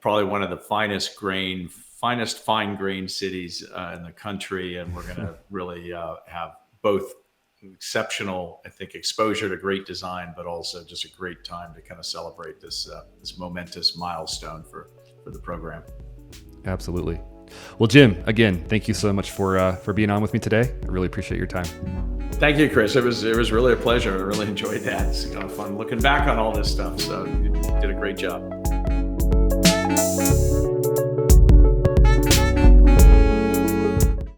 Speaker 2: probably one of the finest fine grain cities in the country. And we're going to really have both exceptional, I think, exposure to great design, but also just a great time to kind of celebrate this momentous milestone for the program.
Speaker 1: Absolutely. Well, Jim, again, thank you so much for being on with me today. I really appreciate your time.
Speaker 2: Thank you, Chris. It was really a pleasure. I really enjoyed that. It's kind of fun looking back on all this stuff. So you did a great job.